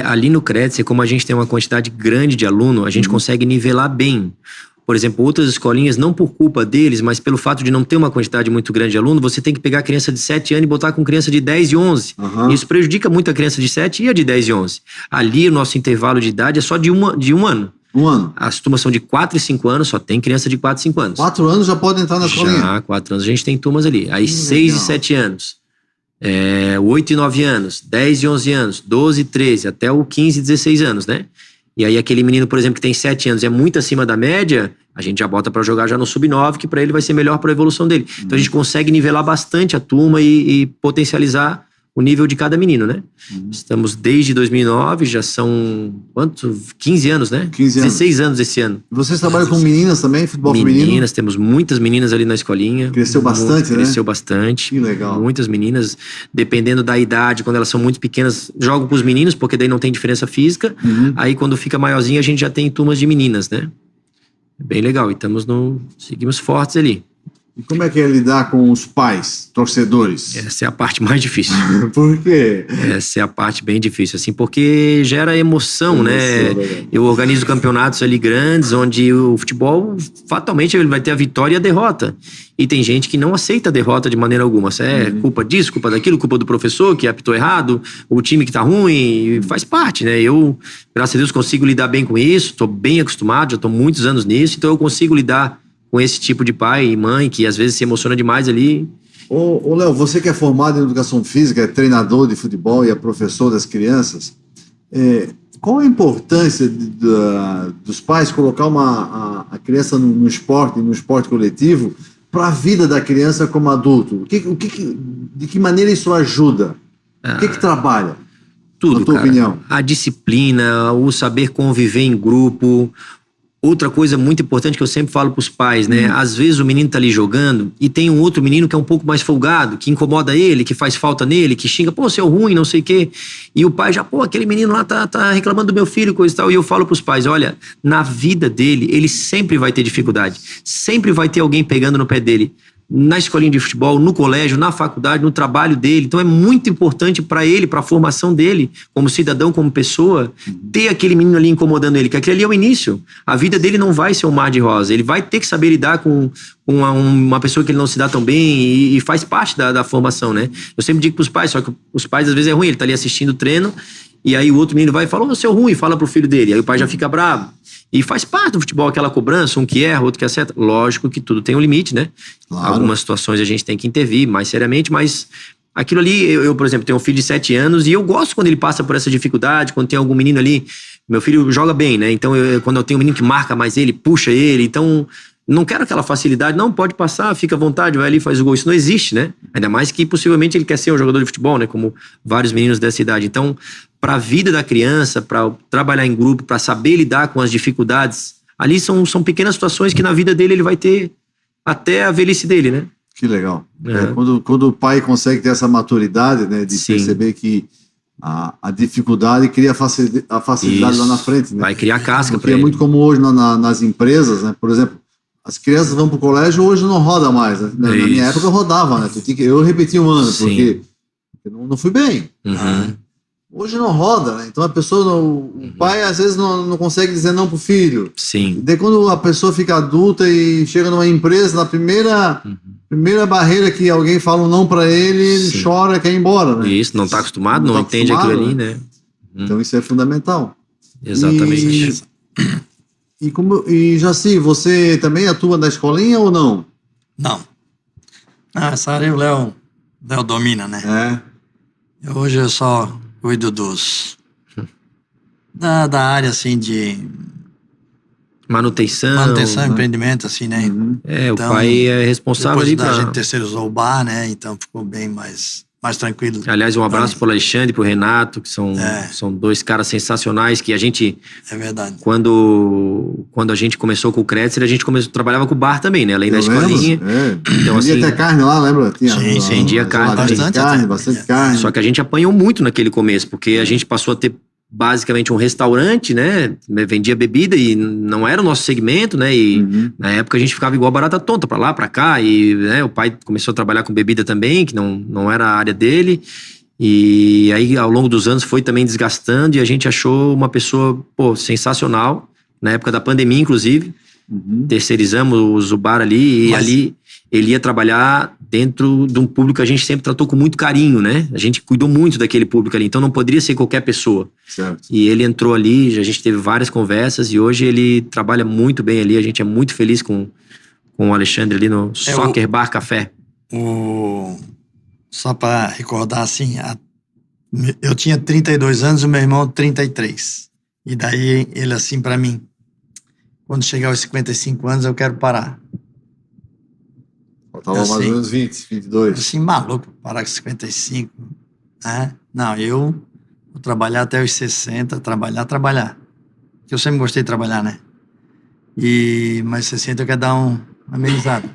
Ali no Kretzer, como a gente tem uma quantidade grande de aluno, a gente consegue nivelar bem. Por exemplo, outras escolinhas, não por culpa deles, mas pelo fato de não ter uma quantidade muito grande de aluno, você tem que pegar a criança de 7 anos e botar com criança de 10 e 11. Isso prejudica muito a criança de 7 e a de 10 e 11. Ali, o nosso intervalo de idade é só de um ano.
Um ano?
As turmas são de 4 e 5 anos, só tem criança de 4 e 5 anos.
4 anos já pode entrar na escolinha?
Já, 4 anos a gente tem turmas ali. Aí 6 e 7 anos, 8 e 9 anos, 10 e 11 anos, 12 e 13, até o 15 e 16 anos, né? E aí aquele menino, por exemplo, que tem 7 anos e é muito acima da média, a gente já bota pra jogar já no sub-9, que pra ele vai ser melhor pra evolução dele. Então a gente consegue nivelar bastante a turma e potencializar o nível de cada menino, né? Estamos desde 2009, já são, quantos? 15 anos, né?
15 anos.
16 anos esse ano.
Vocês trabalham com meninas também, futebol feminino?
Meninas, temos muitas meninas ali na escolinha.
Cresceu bastante, né?
Cresceu bastante.
Que legal.
Muitas meninas, dependendo da idade, quando elas são muito pequenas, jogam com os meninos, porque daí não tem diferença física. Aí quando fica maiorzinha, a gente já tem turmas de meninas, né? É bem legal, e seguimos fortes ali.
E como é que é lidar com os pais, torcedores?
Essa é a parte mais difícil.
Por quê?
Essa é a parte bem difícil, assim, porque gera emoção, né?
Legal.
Eu organizo campeonatos ali grandes, onde o futebol, fatalmente, ele vai ter a vitória e a derrota. E tem gente que não aceita a derrota de maneira alguma. É culpa disso, culpa daquilo, culpa do professor que apitou errado, o time que tá ruim, faz parte, né? Eu, graças a Deus, consigo lidar bem com isso, tô bem acostumado, já tô muitos anos nisso, então eu consigo lidar com esse tipo de pai e mãe que às vezes se emociona demais ali.
Ô Léo, você que é formado em educação física, é treinador de futebol e é professor das crianças, qual a importância dos pais colocar a criança no esporte coletivo para a vida da criança como adulto? De que maneira isso ajuda? O que trabalha?
Tudo,
na tua opinião?
A disciplina, o saber conviver em grupo. Outra coisa muito importante que eu sempre falo pros pais, né? Às vezes o menino tá ali jogando e tem um outro menino que é um pouco mais folgado, que incomoda ele, que faz falta nele, que xinga, pô, você é ruim, não sei o quê. E o pai já, pô, aquele menino lá tá reclamando do meu filho, coisa e tal. E eu falo pros pais, olha, na vida dele, ele sempre vai ter dificuldade. Sempre vai ter alguém pegando no pé dele. Na escolinha de futebol, no colégio, na faculdade, no trabalho dele. Então é muito importante para ele, para a formação dele, como cidadão, como pessoa, ter aquele menino ali incomodando ele, que aquele ali é o início. A vida dele não vai ser um mar de rosa. Ele vai ter que saber lidar com uma pessoa que ele não se dá tão bem e faz parte da formação, né? Eu sempre digo pros pais, só que os pais às vezes é ruim, ele tá ali assistindo o treino e aí o outro menino vai e fala, ô, seu ruim, fala pro filho dele. Aí o pai já fica bravo. E faz parte do futebol aquela cobrança, um que erra, outro que acerta. Lógico que tudo tem um limite, né?
Claro.
Algumas situações a gente tem que intervir mais seriamente, mas aquilo ali, eu, por exemplo, tenho um filho de 7 anos e eu gosto quando ele passa por essa dificuldade, quando tem algum menino ali, meu filho joga bem, né? Então, quando eu tenho um menino que marca mais ele, puxa ele, então não quero aquela facilidade, não, pode passar, fica à vontade, vai ali, faz o gol. Isso não existe, né? Ainda mais que possivelmente ele quer ser um jogador de futebol, né? Como vários meninos dessa idade. Então, para a vida da criança, para trabalhar em grupo, para saber lidar com as dificuldades, ali são pequenas situações que na vida dele ele vai ter até a velhice dele, né?
Que legal. Quando o pai consegue ter essa maturidade, né, de
Sim.
perceber que a dificuldade cria a facilidade
Isso.
lá na frente, né?
Vai criar casca
Porque
para
é
ele.
muito comum hoje nas empresas, né? Por exemplo, as crianças vão para o colégio, hoje não roda mais, né? Na minha
Isso.
época rodava, né? Eu repeti um ano,
Sim.
porque eu não fui bem.
Uhum.
Hoje não roda, né? Então a pessoa, o pai às vezes não consegue dizer não pro filho.
Sim.
Daí quando a pessoa fica adulta e chega numa empresa, na primeira barreira que alguém fala um não para ele
Sim.
chora, quer ir embora, né?
Isso, não tá acostumado, não
tá
entende
acostumado,
aquilo ali, né?
Então isso é fundamental.
Exatamente.
E Jaci, você também atua na escolinha ou não?
Não. Essa área o Léo domina, né? Hoje eu só cuido da área, assim, de
Manutenção, né?
empreendimento, assim, né?
O
Então,
pai é responsável
depois
ali
da
pra...
gente terceirizou o bar, né? Então ficou bem mais mais tranquilo.
Aliás, um abraço pro Alexandre e pro Renato, que são 2 caras sensacionais que a gente...
É verdade.
Quando a gente começou com o Kretzer, a gente trabalhava com o bar também, né? Além da escolinha. Então, assim,
vendia até carne lá, lembra?
Sim,
vendia carne.
Bastante carne.
Só que a gente apanhou muito naquele começo, porque a gente passou a ter basicamente um restaurante, né? Vendia bebida e não era o nosso segmento, né? E na época a gente ficava igual barata tonta, pra lá, pra cá. E né, o pai começou a trabalhar com bebida também, que não era a área dele. E aí, ao longo dos anos, foi também desgastando e a gente achou uma pessoa, sensacional. Na época da pandemia, inclusive. Terceirizamos o bar ali e ali ele ia trabalhar dentro de um público que a gente sempre tratou com muito carinho, né? A gente cuidou muito daquele público ali, então não poderia ser qualquer pessoa.
Certo.
E ele entrou ali, a gente teve várias conversas e hoje ele trabalha muito bem ali, a gente é muito feliz com o Alexandre ali no Soccer Bar Café.
Só para recordar assim, eu tinha 32 anos, o meu irmão 33. E daí ele assim para mim, quando chegar aos 55 anos eu quero parar.
Faltava mais ou menos 20, 22.
Assim, maluco, parar com 55, né? Não, eu vou trabalhar até os 60, trabalhar. Porque eu sempre gostei de trabalhar, né? Mas 60 eu quero dar uma amenizada.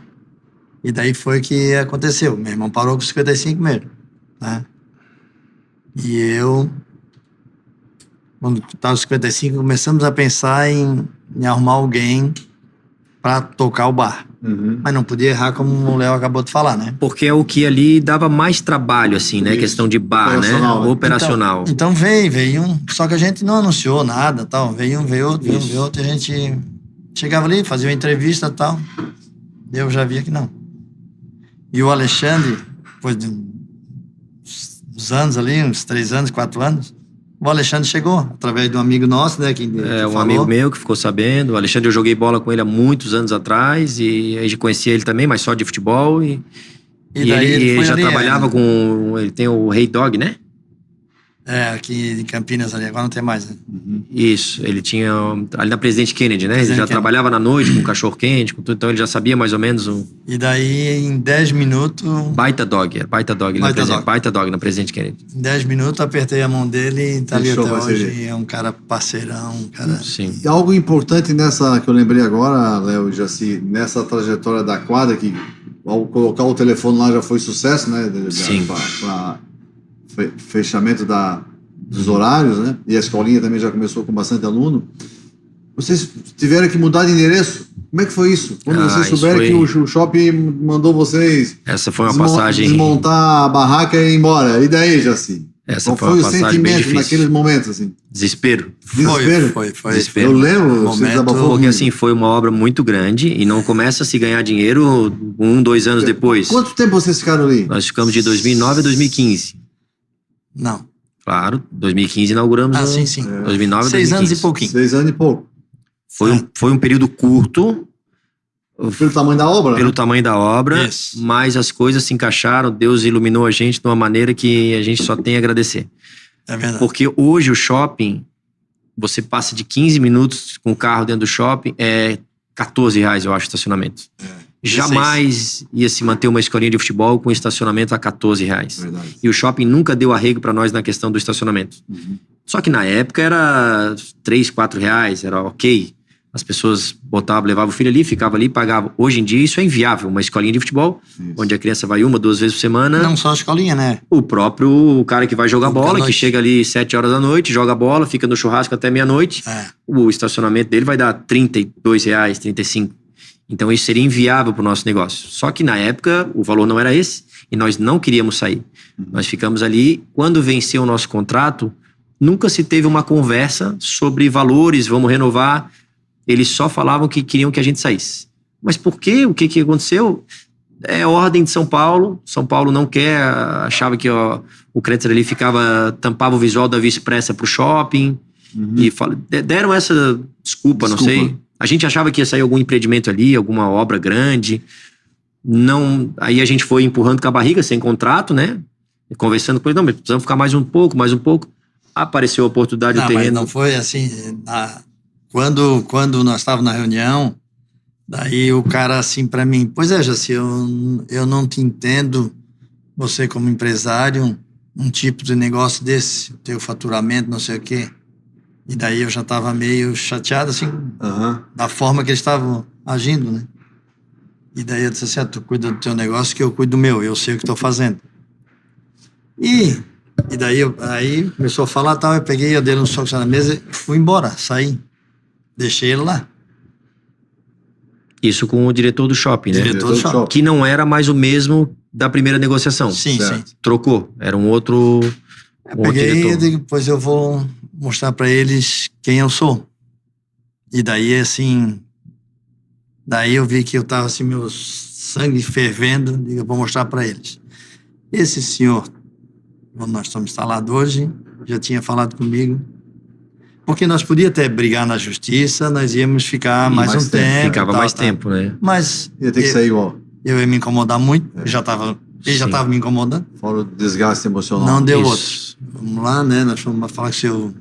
E daí foi que aconteceu. Meu irmão parou com 55 mesmo, né? E eu, quando estava com 55, começamos a pensar em arrumar alguém para tocar o bar. Mas não podia errar, como o Léo acabou de falar, né?
Porque é o que ali dava mais trabalho, assim, né? Questão de bar,
Operacional,
né? Operacional.
Então veio um, só que a gente não anunciou nada, tal. Veio um, veio outro, e a gente chegava ali, fazia uma entrevista e tal. Eu já via que não. E o Alexandre, depois de uns anos ali, uns 3 anos, 4 anos, o Alexandre chegou, através de um amigo nosso, né? Que
Um amigo meu que ficou sabendo. O Alexandre, eu joguei bola com ele há muitos anos atrás e a gente conhecia ele também, mas só de futebol. E
daí
ele já
ali,
trabalhava com... Ele tem o Rei Dog, né?
Aqui em Campinas ali, agora não tem mais, né?
Isso, ele tinha ali na Presidente Kennedy, né? Ele já
Kennedy.
trabalhava na noite com cachorro quente, com tudo, então ele já sabia mais ou menos o...
E daí, em 10 minutos...
Baita Dog Baita Dog na Presidente Kennedy.
Em 10 minutos, apertei a mão dele e tá ali
Fechou
até
a
hoje.
parceria.
É um cara parceirão, um cara...
Sim.
E algo importante nessa, que eu lembrei agora, Léo e Jaci, nessa trajetória da quadra, que ao colocar o telefone lá já foi sucesso, né?
Sim.
Para fechamento dos horários, né? E a escolinha também já começou com bastante aluno. Vocês tiveram que mudar de endereço? Como é que foi isso? Quando vocês souberam que o shopping mandou vocês...
Essa foi uma passagem...
Desmontar a barraca e ir embora. E daí, Jaci?
Essa
Qual
foi uma
o
passagem bem
sentimento
difícil.
naqueles momentos, assim?
Desespero.
Desespero?
Foi.
Desespero.
Eu lembro, você desabafou
Porque
comigo.
assim, foi uma obra muito grande e não começa a se ganhar dinheiro 2 anos depois.
Quanto tempo vocês ficaram ali?
Nós ficamos de 2009 a 2015.
Não.
Claro, 2015 inauguramos.
Sim.
2009 a
6
2015.
anos e pouquinho.
6 anos e pouco.
Foi um período curto,
Pelo tamanho da obra?
pelo
né?
tamanho da obra,
Isso.
mas as coisas se encaixaram, Deus iluminou a gente de uma maneira que a gente só tem a agradecer.
É verdade.
Porque hoje o shopping, você passa de 15 minutos com o carro dentro do shopping, é R$14, eu acho, o estacionamento. Jamais ia se manter uma escolinha de futebol com estacionamento a R$14.
Verdade.
E o shopping nunca deu arrego para nós na questão do estacionamento. Só que na época era R$3, R$4, era ok. As pessoas levavam o filho ali, ficava ali, pagavam. Hoje em dia isso é inviável. Uma escolinha de futebol, onde a criança vai 1, 2 vezes por semana.
Não só a escolinha, né?
O próprio cara que vai jogar
Fica à
bola, que
noite.
chega ali 7 horas da noite, joga bola, fica no churrasco até meia-noite. O estacionamento dele vai dar R$32, R$35. Então isso seria inviável para o nosso negócio. Só que na época o valor não era esse e nós não queríamos sair. Nós ficamos ali. Quando venceu o nosso contrato, nunca se teve uma conversa sobre valores, vamos renovar. Eles só falavam que queriam que a gente saísse. Mas por quê? O que aconteceu? É ordem de São Paulo. São Paulo não quer, achava que o Kretzer ali tampava o visual da Via Expressa pro shopping. E deram essa desculpa, não sei. A gente achava que ia sair algum empreendimento ali, alguma obra grande. Não, aí a gente foi empurrando com a barriga, sem contrato, né? Conversando com ele, não, mas precisamos ficar mais um pouco. Apareceu a oportunidade do terreno.
Mas não foi assim. Quando nós estávamos na reunião, daí o cara assim para mim, pois é, Jaci, eu não te entendo você como empresário, um tipo de negócio desse, ter o faturamento, não sei o quê. E daí eu já estava meio chateado, assim, da forma que eles estavam agindo, né? E daí eu disse assim, tu cuida do teu negócio que eu cuido do meu, eu sei o que estou fazendo. E daí aí começou a falar, tal, eu peguei, eu dei um soco na mesa e fui embora, saí. Deixei ele lá.
Isso com o diretor do shopping, né?
Diretor do shopping.
Que não era mais o mesmo da primeira negociação.
Sim,
certo.
sim.
Trocou, era um outro, outro
Peguei
diretor.
e digo, depois eu vou mostrar para eles quem eu sou. E daí, assim, daí eu vi que eu tava assim, meu sangue fervendo, digo, eu vou mostrar para eles. Esse senhor, onde nós estamos instalados hoje, já tinha falado comigo, porque nós podíamos até brigar na justiça, nós íamos ficar mais um tempo.
Ficava mais tempo, né?
Mas
Ia ter que sair igual.
eu ia me incomodar muito, ele já estava me incomodando.
Fora o desgaste emocional.
Não deu
Isso.
outro. Vamos lá, né? Nós fomos falar com o seu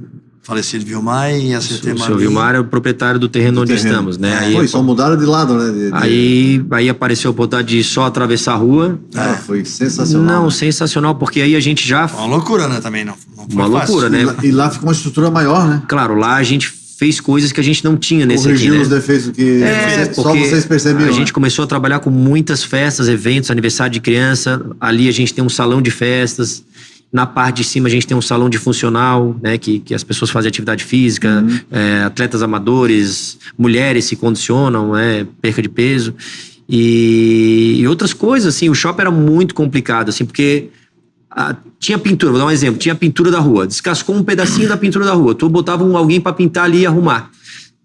falecido Vilmar e acertei
O seu Vilmar é o proprietário do terreno onde estamos, né?
Aí, só mudaram de lado, né?
Aí apareceu a oportunidade de só atravessar a rua.
Foi sensacional.
Não,
né?
sensacional, porque aí a gente já...
Uma loucura, né? Também não foi
Uma
fácil.
loucura, né?
E lá ficou uma estrutura maior, né?
Claro, lá a gente fez coisas que a gente não tinha nesse aqui,
Corrigiu
né?
os defeitos que só
Porque
vocês percebiam.
a gente
né?
começou a trabalhar com muitas festas, eventos, aniversário de criança. Ali a gente tem um salão de festas. Na parte de cima a gente tem um salão de funcional, né? Que as pessoas fazem atividade física, atletas amadores, mulheres se condicionam, perca de peso. E outras coisas, assim. O shopping era muito complicado, assim, porque... tinha pintura, vou dar um exemplo, tinha pintura da rua, descascou um pedacinho da pintura da rua, tu botava alguém pra pintar ali e arrumar.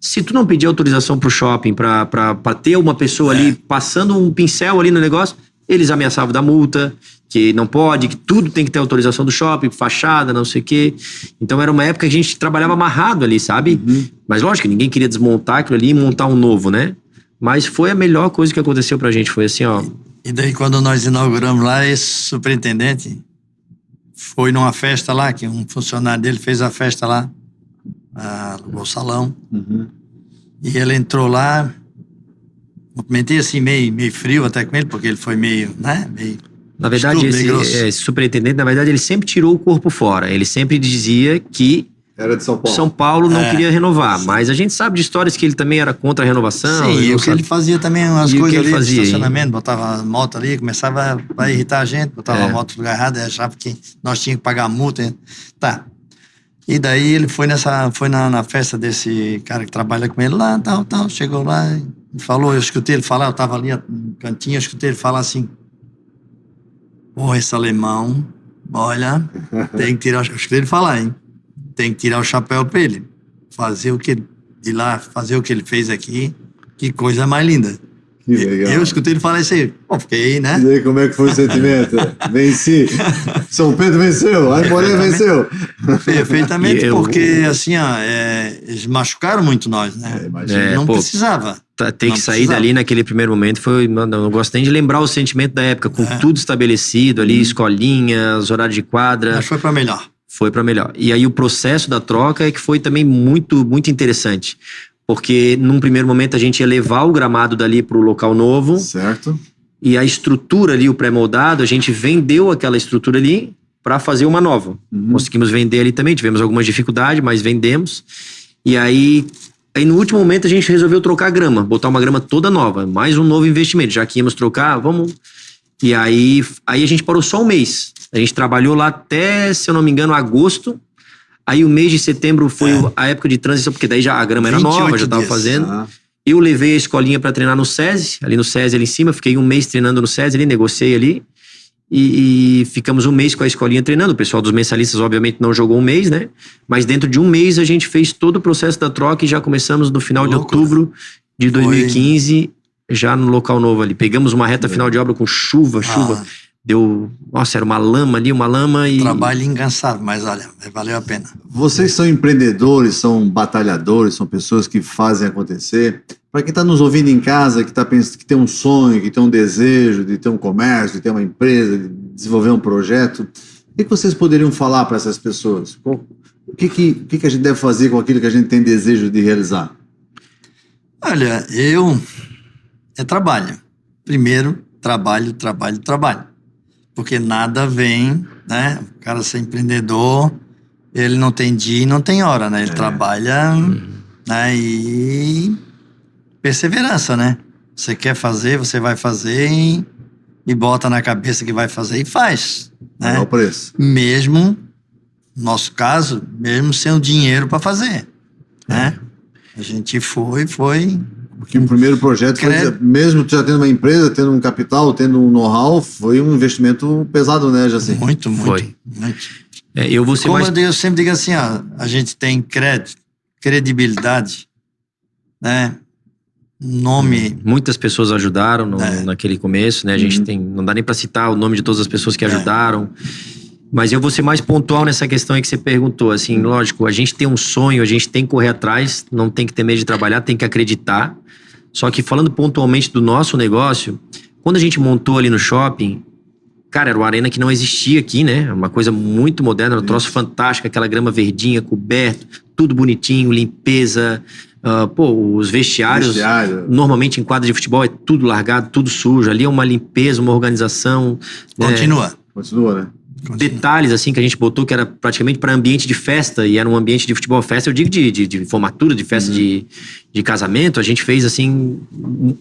Se tu não pedir autorização pro shopping pra ter uma pessoa ali passando um pincel ali no negócio, eles ameaçavam da multa, que não pode, que tudo tem que ter autorização do shopping, fachada, não sei o quê. Então era uma época que a gente trabalhava amarrado ali, sabe? Mas lógico, ninguém queria desmontar aquilo ali e montar um novo, né? Mas foi a melhor coisa que aconteceu pra gente, foi assim, ó...
E daí quando nós inauguramos lá, esse superintendente foi numa festa lá, que um funcionário dele fez a festa lá, alugou o salão, e ele entrou lá, cumprimentei assim meio frio até com ele, porque ele foi meio, né, meio...
Na verdade, esse superintendente, na verdade, ele sempre tirou o corpo fora. Ele sempre dizia que
Era de São Paulo.
São Paulo não queria renovar. Mas a gente sabe de histórias que ele também era contra a renovação.
Sim, e o que ele fazia também, umas coisas ali de estacionamento, botava a moto ali, começava a irritar a gente, botava a moto no lugar errado, achava que nós tínhamos que pagar a multa. Tá. E daí ele foi na festa desse cara que trabalha com ele lá, tal, chegou lá e falou, eu escutei ele falar, eu tava ali no cantinho, eu escutei ele falar assim, porra, esse alemão, olha, tem que tirar, eu escutei ele falar, hein, tem que tirar o chapéu pra ele, fazer o que ele fez aqui, que coisa mais linda.
Que legal.
Eu escutei ele falar isso aí, pô, fiquei, né?
E aí, como é que foi o sentimento? Venci. São Pedro venceu, Aimoré venceu.
Perfeitamente, porque assim, ó, eles machucaram muito nós, né?
Imagina.
Não precisava.
Ter que sair dali naquele primeiro momento foi... Não gosto nem de lembrar o sentimento da época, com tudo estabelecido ali, escolinhas, horário de quadra.
Mas foi pra melhor.
Foi pra melhor. E aí o processo da troca é que foi também muito, muito interessante. Porque num primeiro momento a gente ia levar o gramado dali pro local novo.
Certo.
E a estrutura ali, o pré-moldado, a gente vendeu aquela estrutura ali para fazer uma nova. Conseguimos vender ali também, tivemos algumas dificuldades, mas vendemos. E aí no último momento a gente resolveu trocar a grama, botar uma grama toda nova, mais um novo investimento. Já que íamos trocar, vamos... E aí a gente parou só um mês. A gente trabalhou lá até, se eu não me engano, agosto. Aí o mês de setembro foi a época de transição, porque daí já a grama era nova, já estava fazendo. Eu levei a escolinha para treinar no SESI, ali no SESI ali em cima. Fiquei um mês treinando no SESI ali, negociei ali. E ficamos um mês com a escolinha treinando. O pessoal dos mensalistas, obviamente, não jogou um mês, né? Mas dentro de um mês a gente fez todo o processo da troca e já começamos no final de outubro de 2015, já no local novo ali. Pegamos uma reta final de obra com chuva. Deu... Nossa, era uma lama ali, e...
Trabalho incansável, mas olha, valeu a pena.
Vocês são empreendedores, são batalhadores, são pessoas que fazem acontecer. Para quem está nos ouvindo em casa, que pensando que tem um sonho, que tem um desejo de ter um comércio, de ter uma empresa, de desenvolver um projeto, o que vocês poderiam falar para essas pessoas? O que a gente deve fazer com aquilo que a gente tem desejo de realizar?
Olha, trabalho. Primeiro, trabalho. porque nada vem, né? O cara ser empreendedor, ele não tem dia e não tem hora, né? Ele trabalha, né? E perseverança, né? Você quer fazer, você vai fazer e bota na cabeça que vai fazer e faz, né?
Qual o preço?
Mesmo, no nosso caso, mesmo sem o dinheiro para fazer, né? A gente foi...
Porque o primeiro projeto, mesmo já tendo uma empresa, tendo um capital, tendo um know-how, foi um investimento pesado, né, Jaci?
Muito.
Eu vou ser mais...
Eu sempre digo assim, ó, a gente tem credibilidade, né? Nome...
Muitas pessoas ajudaram naquele começo, né? A gente não dá nem para citar o nome de todas as pessoas que ajudaram. Mas eu vou ser mais pontual nessa questão aí que você perguntou. Assim, lógico, a gente tem um sonho, a gente tem que correr atrás, não tem que ter medo de trabalhar, tem que acreditar. Só que falando pontualmente do nosso negócio, quando a gente montou ali no shopping, cara, era uma arena que não existia aqui, né? Uma coisa muito moderna, um troço fantástico, aquela grama verdinha, coberto, tudo bonitinho, limpeza. Os vestiários, normalmente em quadra de futebol é tudo largado, tudo sujo. Ali é uma limpeza, uma organização.
Continua,
né?
Detalhes assim que a gente botou que era praticamente para ambiente de festa, e era um ambiente de futebol, festa, eu digo de formatura, de festa de casamento. A gente fez assim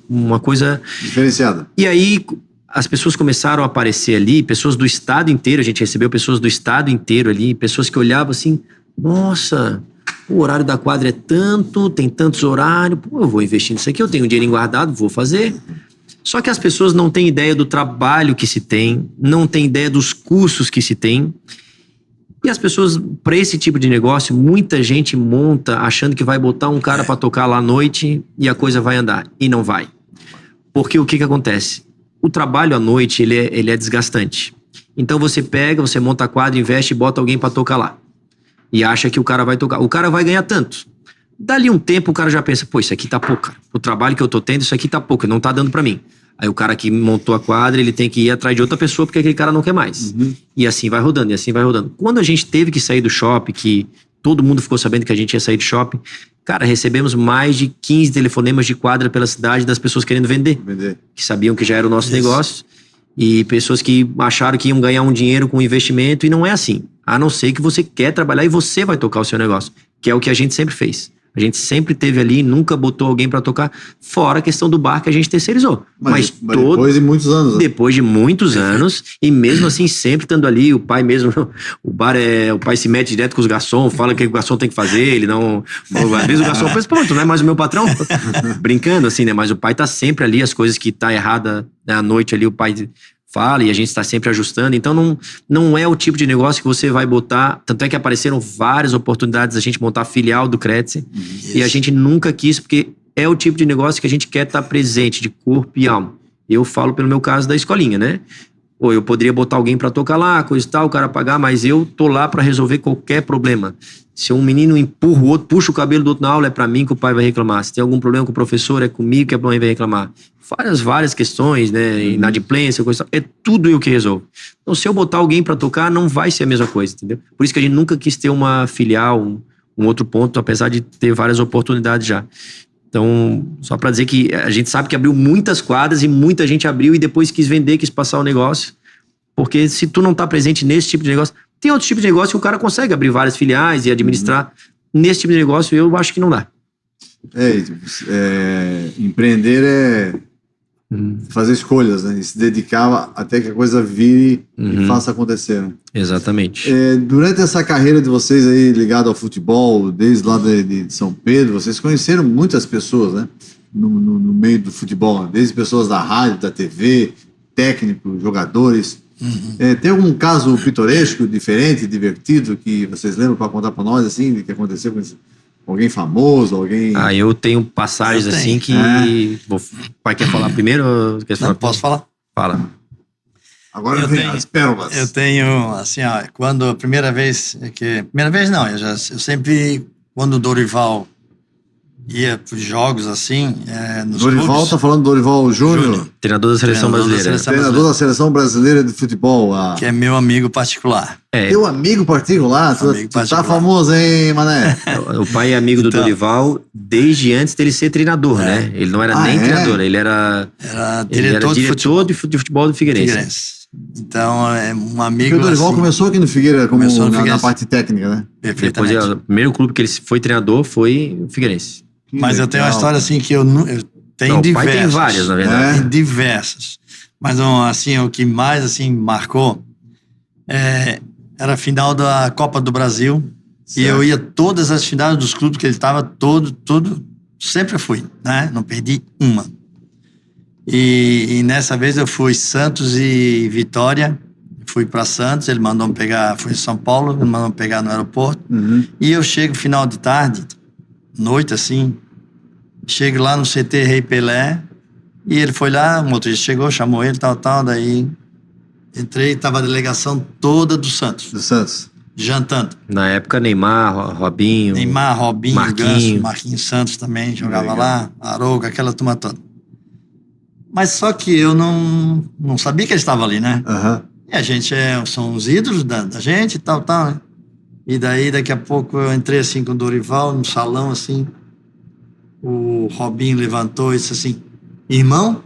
uma coisa
diferenciada.
E aí as pessoas começaram a aparecer ali, pessoas do estado inteiro. A gente recebeu pessoas do estado inteiro ali, pessoas que olhavam assim: nossa, o horário da quadra é tanto, tem tantos horários, eu vou investir nisso aqui, eu tenho um dinheiro guardado, vou fazer. Só que as pessoas não têm ideia do trabalho que se tem, não têm ideia dos custos que se tem. E as pessoas, para esse tipo de negócio, muita gente monta achando que vai botar um cara para tocar lá à noite e a coisa vai andar. E não vai. Porque o que acontece? O trabalho à noite, ele é desgastante. Então você pega, você monta a quadra, investe e bota alguém para tocar lá. E acha que o cara vai tocar. O cara vai ganhar tanto. Dali um tempo o cara já pensa: pô, isso aqui tá pouco, cara. O trabalho que eu tô tendo, isso aqui tá pouco, não tá dando pra mim. Aí o cara que montou a quadra, ele tem que ir atrás de outra pessoa porque aquele cara não quer mais. E assim vai rodando, e assim vai rodando. Quando a gente teve que sair do shopping, que todo mundo ficou sabendo que a gente ia sair do shopping, cara, recebemos mais de 15 telefonemas de quadra pela cidade das pessoas querendo vender. Que sabiam que já era o nosso negócio. E pessoas que acharam que iam ganhar um dinheiro com investimento, e não é assim. A não ser que você quer trabalhar e você vai tocar o seu negócio, que é o que a gente sempre fez. A gente sempre teve ali, nunca botou alguém pra tocar, fora a questão do bar que a gente terceirizou. Mas
depois de muitos anos. Né?
Depois de muitos anos, e mesmo assim, sempre estando ali, o pai mesmo, o pai se mete direto com os garçons, fala o que o garçom tem que fazer, ele não... Às vezes o garçom pensa: pronto, não é mais o meu patrão? Brincando assim, né? Mas o pai tá sempre ali, as coisas que tá errada, né? À noite ali, o pai fala e a gente está sempre ajustando. Então não é o tipo de negócio que você vai botar. Tanto é que apareceram várias oportunidades da gente montar a filial do Kretzer, e a gente nunca quis, porque é o tipo de negócio que a gente quer estar presente de corpo e alma. Eu falo pelo meu caso da escolinha, né? Ou eu poderia botar alguém para tocar lá, coisa e tal, o cara pagar, mas eu tô lá para resolver qualquer problema. Se um menino empurra o outro, puxa o cabelo do outro na aula, é para mim que o pai vai reclamar. Se tem algum problema com o professor, é comigo que a mãe vai reclamar. Várias questões, né? Inadimplência, coisa e tal. É tudo eu que resolvo. Então, se eu botar alguém para tocar, não vai ser a mesma coisa, entendeu? Por isso que a gente nunca quis ter uma filial, um outro ponto, apesar de ter várias oportunidades já. Então, só para dizer que a gente sabe que abriu muitas quadras e muita gente abriu e depois quis vender, quis passar o negócio. Porque se tu não tá presente nesse tipo de negócio... Tem outros tipos de negócio que o cara consegue abrir várias filiais e administrar. Nesse tipo de negócio, eu acho que não dá.
Empreender é fazer escolhas, né? E se dedicar até que a coisa vire e faça acontecer. Né?
Exatamente.
Durante essa carreira de vocês aí ligada ao futebol, desde lá de São Pedro, vocês conheceram muitas pessoas, né? No meio do futebol, desde pessoas da rádio, da TV, técnicos, jogadores. Tem algum caso pitoresco, diferente, divertido, que vocês lembram para contar para nós, assim, de que aconteceu com alguém famoso, alguém...
Eu tenho passagens assim que... O pai quer falar primeiro?
Posso falar?
Fala.
Agora vem as pérolas.
Eu tenho, assim, quando a primeira vez não, eu sempre, quando o Dorival ia para os jogos, assim, nos
Dorival,
clubes,
tá falando do Dorival Júnior?
Treinador da Seleção Brasileira.
Treinador da Seleção Brasileira de Futebol.
Que é meu amigo particular.
Teu amigo particular? Tu tá famoso, hein, Mané?
O pai é amigo do Dorival desde antes dele ser treinador, né? Ele não era nem treinador, ele era diretor de futebol do Figueirense.
Então, é um amigo.
Porque o Dorival
assim,
começou aqui no Figueira, como
começou no
na
Figueirense.
parte técnica, né?
Depois,
Perfeitamente.
o primeiro clube que ele foi treinador foi o Figueirense.
Que
Mas eu tenho uma
legal,
história
cara.
assim que eu tenho
Não, o
diversas.
pai tem várias, na verdade.
Tem diversas. Mas assim, o que mais assim marcou era a final da Copa do Brasil.
Certo.
E eu ia todas as finais dos clubes que ele estava, tudo, sempre fui, né? Não perdi uma. E nessa vez eu fui Santos e Vitória. Fui para Santos, ele mandou me pegar, fui em São Paulo, ele mandou me pegar no aeroporto.
Uhum.
E eu chego final de tarde, noite assim, chego lá no CT Rei Pelé, e ele foi lá, o motorista chegou, chamou ele, tal, daí entrei, tava a delegação toda do Santos,
Do Santos.
jantando.
Na época, Neymar, Robinho.
Neymar, Robinho,
Marquinhos.
Ganso, Marquinhos Santos também jogava
Legal.
lá, Arouca, aquela turma toda. Mas só que eu não sabia que ele estava ali, né?
Aham.
E a gente são os ídolos da gente e tal, né? E daí, daqui a pouco, eu entrei assim com o Dorival no salão, assim. O Robinho levantou e disse assim: irmão?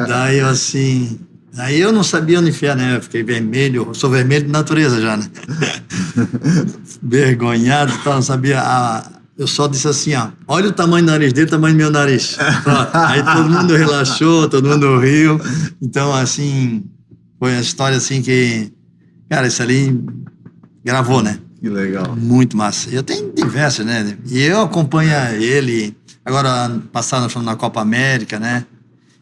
Daí eu assim. Daí eu não sabia onde enfiar, né? Eu fiquei vermelho, eu sou vermelho de natureza já, né? Vergonhado e tal, não sabia. Eu só disse assim, ó, olha o tamanho do nariz dele, o tamanho do meu nariz. Pronto. Aí todo mundo relaxou, todo mundo riu. Então, assim, foi uma história assim que, cara, isso ali gravou, né?
Que legal.
Muito massa. Eu tenho diversas, né? E eu acompanho ele, agora passado na Copa América, né?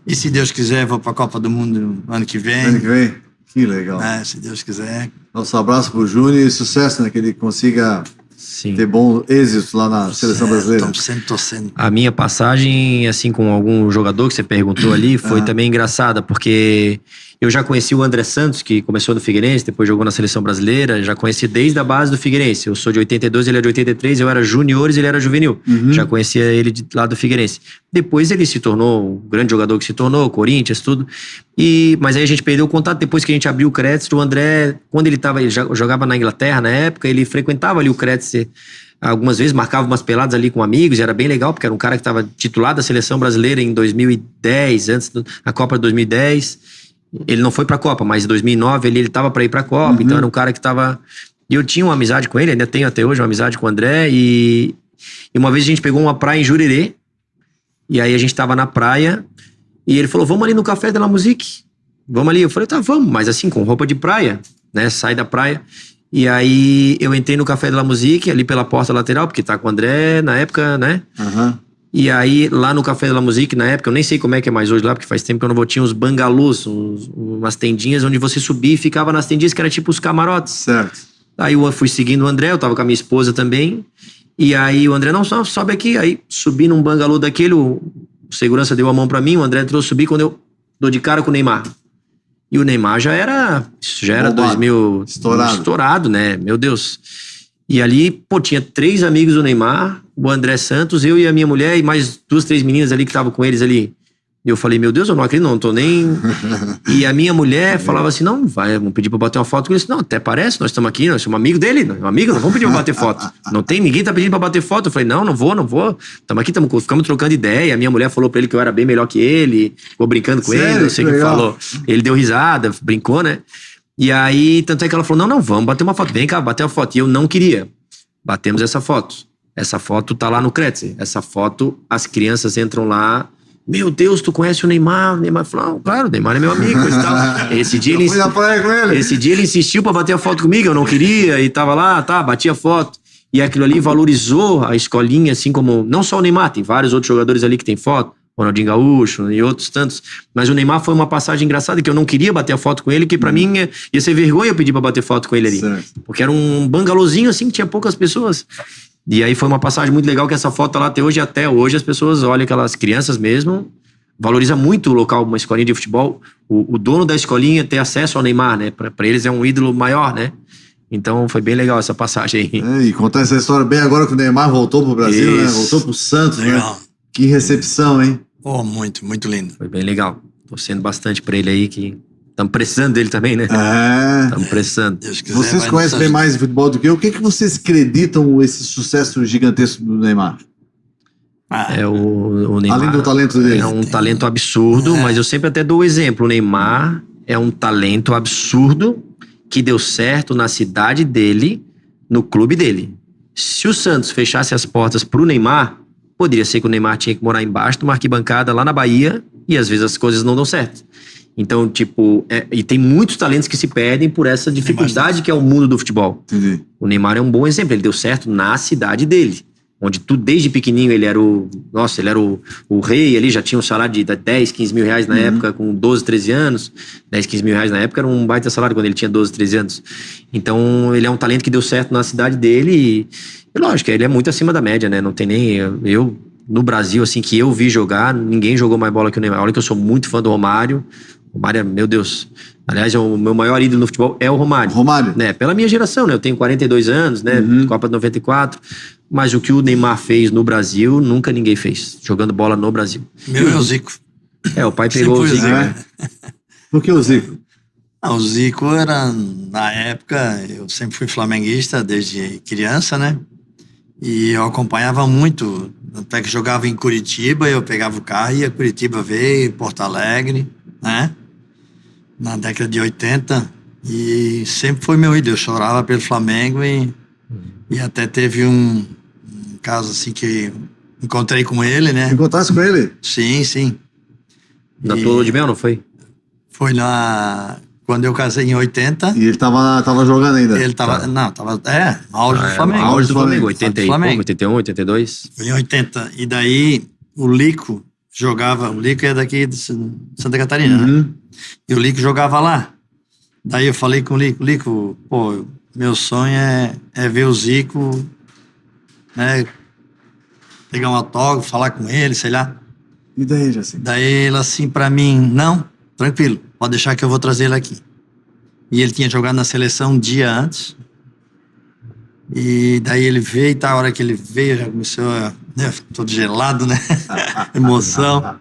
E se Deus quiser, vou para a Copa do Mundo no ano que vem.
Ano que vem? Que legal.
Né? Se Deus quiser.
Nosso abraço pro Júnior e sucesso, né? Que ele consiga
Sim.
ter bom êxito lá na seleção brasileira.
Estamos sempre torcendo.
A minha passagem, assim, com algum jogador que você perguntou ali, foi também engraçada, porque eu já conheci o André Santos, que começou no Figueirense, depois jogou na seleção brasileira, já conheci desde a base do Figueirense. Eu sou de 82, ele é de 83, eu era juniores, ele era juvenil. Já conhecia ele lá do Figueirense. Depois ele se tornou o grande jogador que se tornou, Corinthians, tudo. Mas aí a gente perdeu o contato depois que a gente abriu o Kretzer. O André, quando ele jogava na Inglaterra, na época, ele frequentava ali o Kretzer algumas vezes, marcava umas peladas ali com amigos, e era bem legal, porque era um cara que estava titular da seleção brasileira em 2010, antes da Copa de 2010. Ele não foi pra Copa, mas em 2009 ele tava pra ir pra Copa, então era um cara que tava... E eu tinha uma amizade com ele, ainda tenho até hoje uma amizade com o André, e uma vez a gente pegou uma praia em Jurerê, e aí a gente tava na praia, e ele falou, vamos ali no Café de la Musique, vamos ali. Eu falei, tá, vamos, mas assim, com roupa de praia, né, sai da praia. E aí eu entrei no Café de la Musique, ali pela porta lateral, porque tá com o André na época, né? E aí, lá no Café de la Musique, na época, eu nem sei como é que é mais hoje lá, porque faz tempo que eu não vou, tinha uns bangalôs, umas tendinhas onde você subia e ficava nas tendinhas, que era tipo os camarotes.
Certo.
Aí eu fui seguindo o André, eu tava com a minha esposa também, e aí o André, não, sobe aqui. Aí subi num bangalô daquele, o segurança deu a mão pra mim, o André entrou, subi, quando eu dou de cara com o Neymar. E o Neymar já era
Bombado.
2000... Estourado, né? Meu Deus. E ali, pô, tinha 3 amigos do Neymar, o André Santos, eu e a minha mulher, e mais 2, 3 meninas ali que estavam com eles ali. E eu falei, meu Deus, eu não acredito, não tô nem... E a minha mulher falava assim, não, vamos pedir pra bater uma foto com ele. Não, até parece, nós estamos aqui, nós somos amigos dele, não vamos pedir pra bater foto. Não tem, ninguém tá pedindo pra bater foto. Eu falei, não vou. Estamos aqui, ficamos trocando ideia. A minha mulher falou pra ele que eu era bem melhor que ele, ficou brincando com
Sério?
ele, não sei o que
Legal.
falou. Ele deu risada, brincou, né? E aí, tanto é que ela falou, não, vamos bater uma foto. Vem cá, bater uma foto. E eu não queria. Batemos essa foto. Essa foto tá lá no Kretzer. Essa foto, as crianças entram lá. Meu Deus, tu conhece o Neymar? O Neymar falou, não, claro, o Neymar é meu amigo e tal. Esse dia
Eu fui na praia com ele.
Esse dia ele insistiu pra bater a foto comigo, eu não queria, e tava lá, batia a foto. E aquilo ali valorizou a escolinha, assim como... Não só o Neymar, tem vários outros jogadores ali que tem foto. Ronaldinho Gaúcho e outros tantos. Mas o Neymar foi uma passagem engraçada, que eu não queria bater a foto com ele, que pra mim ia ser vergonha eu pedir pra bater foto com ele ali.
Certo.
Porque era um bangalôzinho assim, que tinha poucas pessoas. E aí foi uma passagem muito legal, que essa foto tá lá até hoje. Até hoje as pessoas olham, aquelas crianças mesmo, valoriza muito o local, uma escolinha de futebol. O dono da escolinha ter acesso ao Neymar, né? Pra eles é um ídolo maior, né? Então foi bem legal essa passagem aí.
E contar essa história bem agora que o Neymar voltou pro Brasil, né?
Isso.
Voltou pro Santos,
Legal.
né? Que recepção, hein?
Oh, muito, muito lindo.
Foi bem legal. Torcendo bastante pra ele aí, que estamos precisando dele também, né?
É.
Estamos precisando.
Deus quiser,
Vocês
vai
conhecem
nos
bem mais de futebol do que eu. O que vocês acreditam esse sucesso gigantesco do Neymar?
O Neymar
Além do talento dele.
é um talento absurdo, mas eu sempre até dou o exemplo. O Neymar é um talento absurdo que deu certo na cidade dele, no clube dele. Se o Santos fechasse as portas pro Neymar, poderia ser que o Neymar tinha que morar embaixo de uma arquibancada lá na Bahia e às vezes as coisas não dão certo. Então, tipo, e tem muitos talentos que se perdem por essa dificuldade que é o mundo do futebol.
Entendi.
O Neymar é um bom exemplo, ele deu certo na cidade dele. Onde desde pequenininho ele era o rei ali, já tinha um salário de 10, 15 mil reais na época, com 12, 13 anos. 10, 15 mil reais na época era um baita salário quando ele tinha 12, 13 anos. Então, ele é um talento que deu certo na cidade dele e lógico, ele é muito acima da média, né? Não tem nem... Eu, no Brasil, assim, que eu vi jogar, ninguém jogou mais bola que o Neymar. Olha que eu sou muito fã do Romário. O Romário, meu Deus. Aliás, o meu maior ídolo no futebol é o Romário.
Romário.
Né? Pela minha geração, né? Eu tenho 42 anos, né? Copa de 94. Mas o que o Neymar fez no Brasil, nunca ninguém fez. Jogando bola no Brasil.
Meu é o Zico.
O pai pegou o Zico.
né? Por que o Zico?
O Zico era, na época, eu sempre fui flamenguista desde criança, né? E eu acompanhava muito. Até que jogava em Curitiba, eu pegava o carro e ia Curitiba ver, Porto Alegre, né? Na década de 80. E sempre foi meu ídolo. Eu chorava pelo Flamengo e até teve um caso assim que encontrei com ele, né?
Encontrasse com ele?
Sim, sim.
Na tua lua de mel, não foi?
Foi quando eu casei em 80.
E ele tava jogando ainda?
Ele tava, no auge do Flamengo.
Auge do Flamengo, 80 e
Flamengo.
pouco, 81, 82.
Foi em 80. E daí o Lico jogava, o Lico é daqui de Santa Catarina, né? E o Lico jogava lá. Daí eu falei com o Lico, pô, meu sonho é ver o Zico, né? Pegar um autógrafo, falar com ele, sei lá.
E daí, Jaci?
Daí ele assim pra mim, não, tranquilo, pode deixar que eu vou trazer ele aqui. E ele tinha jogado na seleção um dia antes. E daí ele veio, e tá, a hora que ele veio, já começou a... Né, todo gelado, né? Emoção.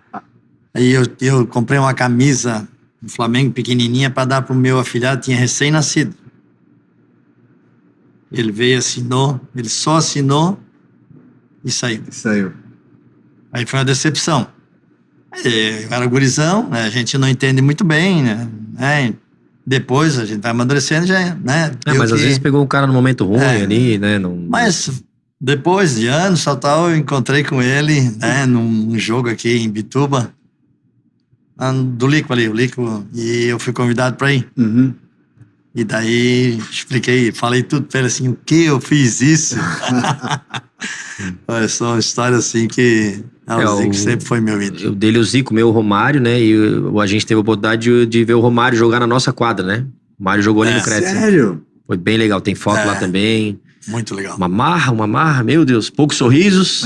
Aí eu comprei uma camisa do Flamengo pequenininha para dar pro meu afilhado, tinha recém-nascido. Ele veio, assinou, ele só assinou e saiu.
Saiu.
Aí foi uma decepção. Eu era gurizão, né? A gente não entende muito bem, né? Depois a gente vai amadurecendo já, né?
Mas às vezes pegou o cara no momento ruim ali, né?
Mas depois de anos, tal, eu encontrei com ele, né? Num jogo aqui em Bituba, do Lico ali, o Lico, e eu fui convidado para ir. E daí expliquei, falei tudo pra ele assim, o que eu fiz isso? É só uma história assim que o Zico sempre foi meu ídolo.
O dele, o Zico, meu, o Romário, né? E a gente teve a oportunidade de ver o Romário jogar na nossa quadra, né? O Mário jogou ali no Kretzer.
Sério?
Foi bem legal, tem foto lá também.
Muito legal.
Uma marra, meu Deus, poucos sorrisos,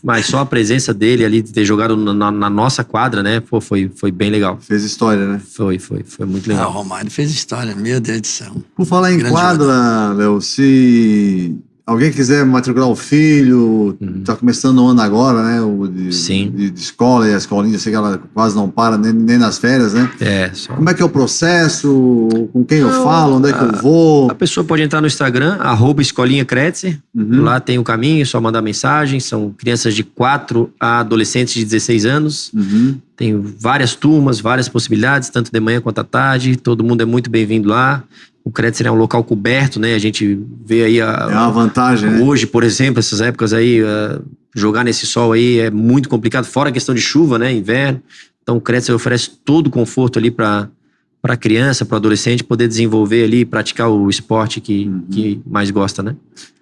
mas só a presença dele ali, de ter jogado na nossa quadra, né? Pô, foi bem legal.
Fez história, né?
Foi muito legal.
O Romário fez história, meu Deus do céu.
Por falar em
Grande
quadra, Léo, se alguém quiser matricular o filho, tá começando o ano agora, né?
Sim.
De escola, e a escolinha, sei que ela quase não para, nem nas férias, né?
Só.
Como é que é o processo? Com quem eu falo? Onde é que eu vou?
A pessoa pode entrar no Instagram, @escolinha Kretzer. Lá tem o caminho, é só mandar mensagem. São crianças de 4 a adolescentes de 16 anos. Tem várias turmas, várias possibilidades, tanto de manhã quanto à tarde. Todo mundo é muito bem-vindo lá. O Kretzer é um local coberto, né? A gente vê aí...
É uma vantagem, né?
Hoje, por exemplo, essas épocas aí, jogar nesse sol aí é muito complicado. Fora a questão de chuva, né? Inverno. Então o Kretzer oferece todo o conforto ali para a criança, para o adolescente poder desenvolver ali, praticar o esporte que mais gosta, né?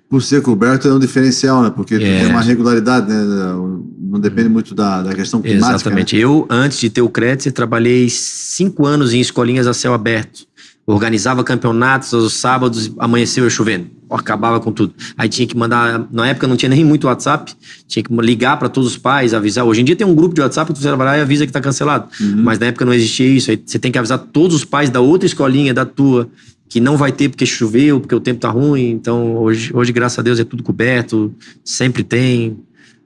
Por ser coberto é um diferencial, né? Porque tem uma regularidade, né? Não depende muito da questão climática.
Exatamente.
Né?
Eu, antes de ter o Kretzer, trabalhei 5 anos em escolinhas a céu aberto. Organizava campeonatos aos sábados, amanheceu eu chovendo. Acabava com tudo. Aí tinha que mandar... Na época não tinha nem muito WhatsApp. Tinha que ligar para todos os pais, avisar. Hoje em dia tem um grupo de WhatsApp que você vai lá e avisa que tá cancelado. Mas na época não existia isso. Aí você tem que avisar todos os pais da outra escolinha, da tua, que não vai ter porque choveu, porque o tempo tá ruim. Então hoje graças a Deus, é tudo coberto. Sempre tem.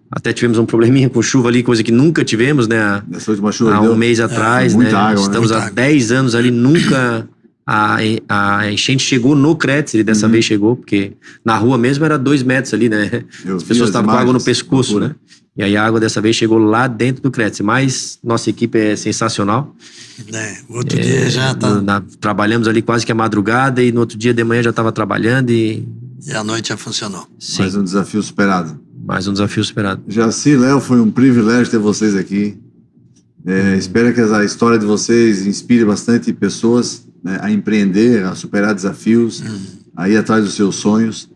Até tivemos um probleminha com chuva ali, coisa que nunca tivemos, né?
Nessa última chuva
há um mês atrás, né?
Água,
Estamos há 10 anos ali, nunca... A enchente chegou no Kretzer e dessa vez chegou, porque na rua mesmo era 2 metros ali, né? As pessoas estavam com água no pescoço, né? E aí a água dessa vez chegou lá dentro do Kretzer. Mas nossa equipe é sensacional.
Outro dia já tá...
Trabalhamos ali quase que a madrugada e no outro dia de manhã já estava trabalhando e
à noite já funcionou.
Sim.
Mais um desafio superado.
Mais um desafio superado.
Jaci, Léo, foi um privilégio ter vocês aqui. Espero que a história de vocês inspire bastante pessoas, né, a empreender, a superar desafios, a ir atrás dos seus sonhos.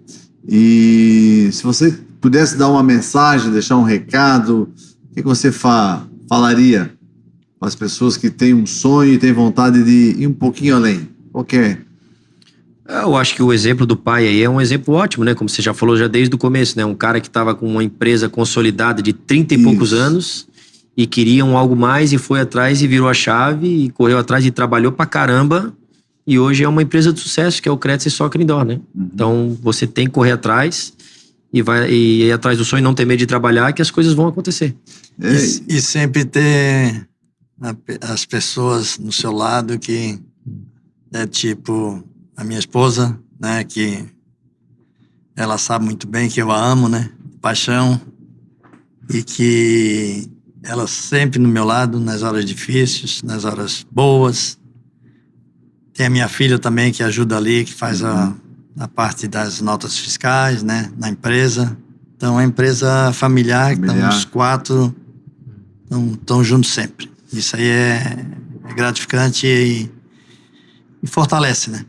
E se você pudesse dar uma mensagem, deixar um recado, o que você falaria para as pessoas que têm um sonho e têm vontade de ir um pouquinho além? Qualquer.
Eu acho que o exemplo do pai aí é um exemplo ótimo, né? Como você já falou já desde o começo, né? Um cara que estava com uma empresa consolidada de 30 e poucos anos e queria algo mais e foi atrás e virou a chave e correu atrás e trabalhou pra caramba e hoje é uma empresa de sucesso que é o Kretzer Soccer Indoor, né? Então você tem que correr atrás e ir atrás do sonho, não ter medo de trabalhar que as coisas vão acontecer.
E sempre ter as pessoas no seu lado que é tipo a minha esposa, né, que ela sabe muito bem que eu a amo, né, paixão, e que ela sempre no meu lado nas horas difíceis, nas horas boas. Tem a minha filha também que ajuda ali, que faz a parte das notas fiscais, né, na empresa. Então é uma empresa familiar. Então os 4 estão juntos sempre. Isso aí é gratificante e fortalece, né?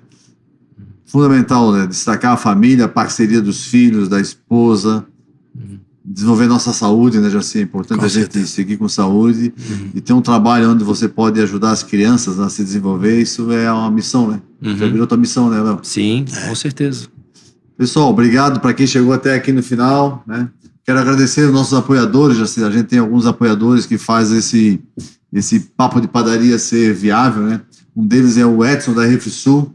Fundamental, né? Destacar a família, a parceria dos filhos, da esposa, desenvolver nossa saúde, né, Jaci? É importante a gente seguir com saúde e ter um trabalho onde você pode ajudar as crianças a se desenvolver. Isso é uma missão, né? Já virou tua missão, né, Léo?
Sim, com certeza.
Pessoal, obrigado para quem chegou até aqui no final, né? Quero agradecer os nossos apoiadores, Jaci. A gente tem alguns apoiadores que fazem esse papo de padaria ser viável, né? Um deles é o Edson da Refrisul.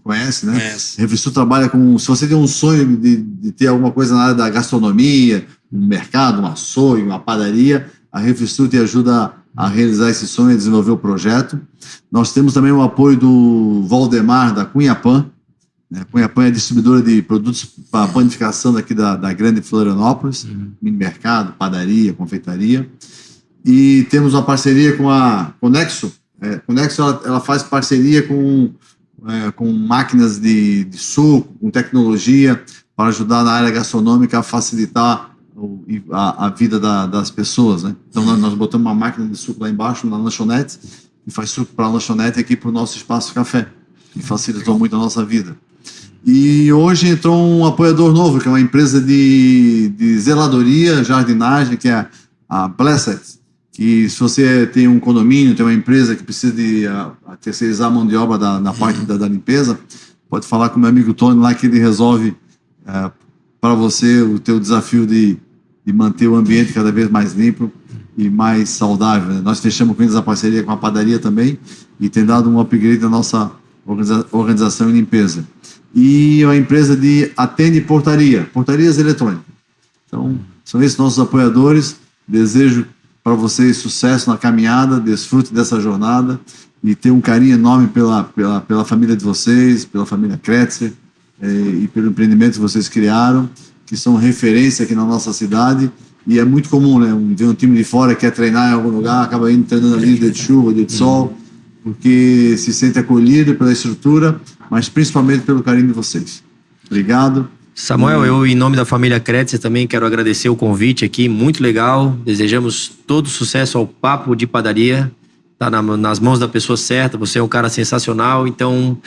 Conhece, né?
Conhece.
Refrisul trabalha com... Se você tem um sonho de ter alguma coisa na área da gastronomia, um mercado, um açougue, uma padaria, a Refrisul te ajuda a realizar esse sonho e desenvolver o projeto. Nós temos também o apoio do Valdemar, da Cunhapan. A Cunhapan é distribuidora de produtos para panificação daqui da Grande Florianópolis, mini mercado, padaria, confeitaria. E temos uma parceria com a Conexo. Conexo ela faz parceria com máquinas de suco, com tecnologia, para ajudar na área gastronômica a facilitar a vida das pessoas, né? Então nós botamos uma máquina de suco lá embaixo, na lanchonete, e faz suco para a lanchonete aqui para o nosso espaço café, que facilitou muito a nossa vida. E hoje entrou um apoiador novo, que é uma empresa de zeladoria, jardinagem, que é a Blessed, que se você tem um condomínio, tem uma empresa que precisa de terceirizar a mão de obra na parte da limpeza, pode falar com o meu amigo Tony lá que ele resolve para você o teu desafio de manter o ambiente cada vez mais limpo e mais saudável, né? Nós fechamos com eles a parceria com a padaria também e tem dado um upgrade na nossa organização e limpeza. E uma empresa de atende portarias eletrônicas. Então, são esses nossos apoiadores. Desejo para vocês sucesso na caminhada, desfrute dessa jornada e tenha um carinho enorme pela família de vocês, pela família Kretzer e pelo empreendimento que vocês criaram, que são referência aqui na nossa cidade. E é muito comum, né? Ver um time de fora que quer treinar em algum lugar, acaba indo treinando ali dia de chuva, dia de sol, porque se sente acolhido pela estrutura, mas principalmente pelo carinho de vocês. Obrigado.
Samuel, eu em nome da família Kretzer também quero agradecer o convite aqui, muito legal. Desejamos todo sucesso ao Papo de Padaria. Tá nas mãos da pessoa certa, você é um cara sensacional, então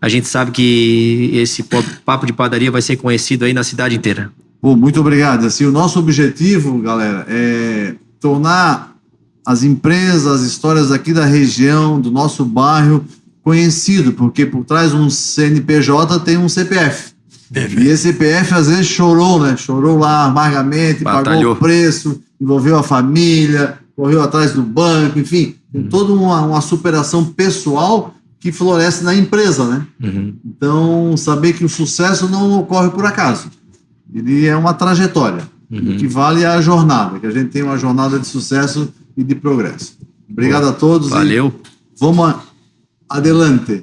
a gente sabe que esse Papo de Padaria vai ser conhecido aí na cidade inteira.
Pô, muito obrigado. Assim, o nosso objetivo, galera, é tornar as empresas, as histórias aqui da região, do nosso bairro, conhecido, porque por trás de um CNPJ tem um CPF. Perfeito. E esse CPF às vezes chorou, né? Chorou lá amargamente, pagou o preço, envolveu a família, correu atrás do banco, enfim, tem toda uma superação pessoal que floresce na empresa, né? Então, saber que o sucesso não ocorre por acaso. Ele é uma trajetória. O que vale é a jornada, que a gente tem uma jornada de sucesso e de progresso. Obrigado a todos.
Valeu.
Vamos adelante.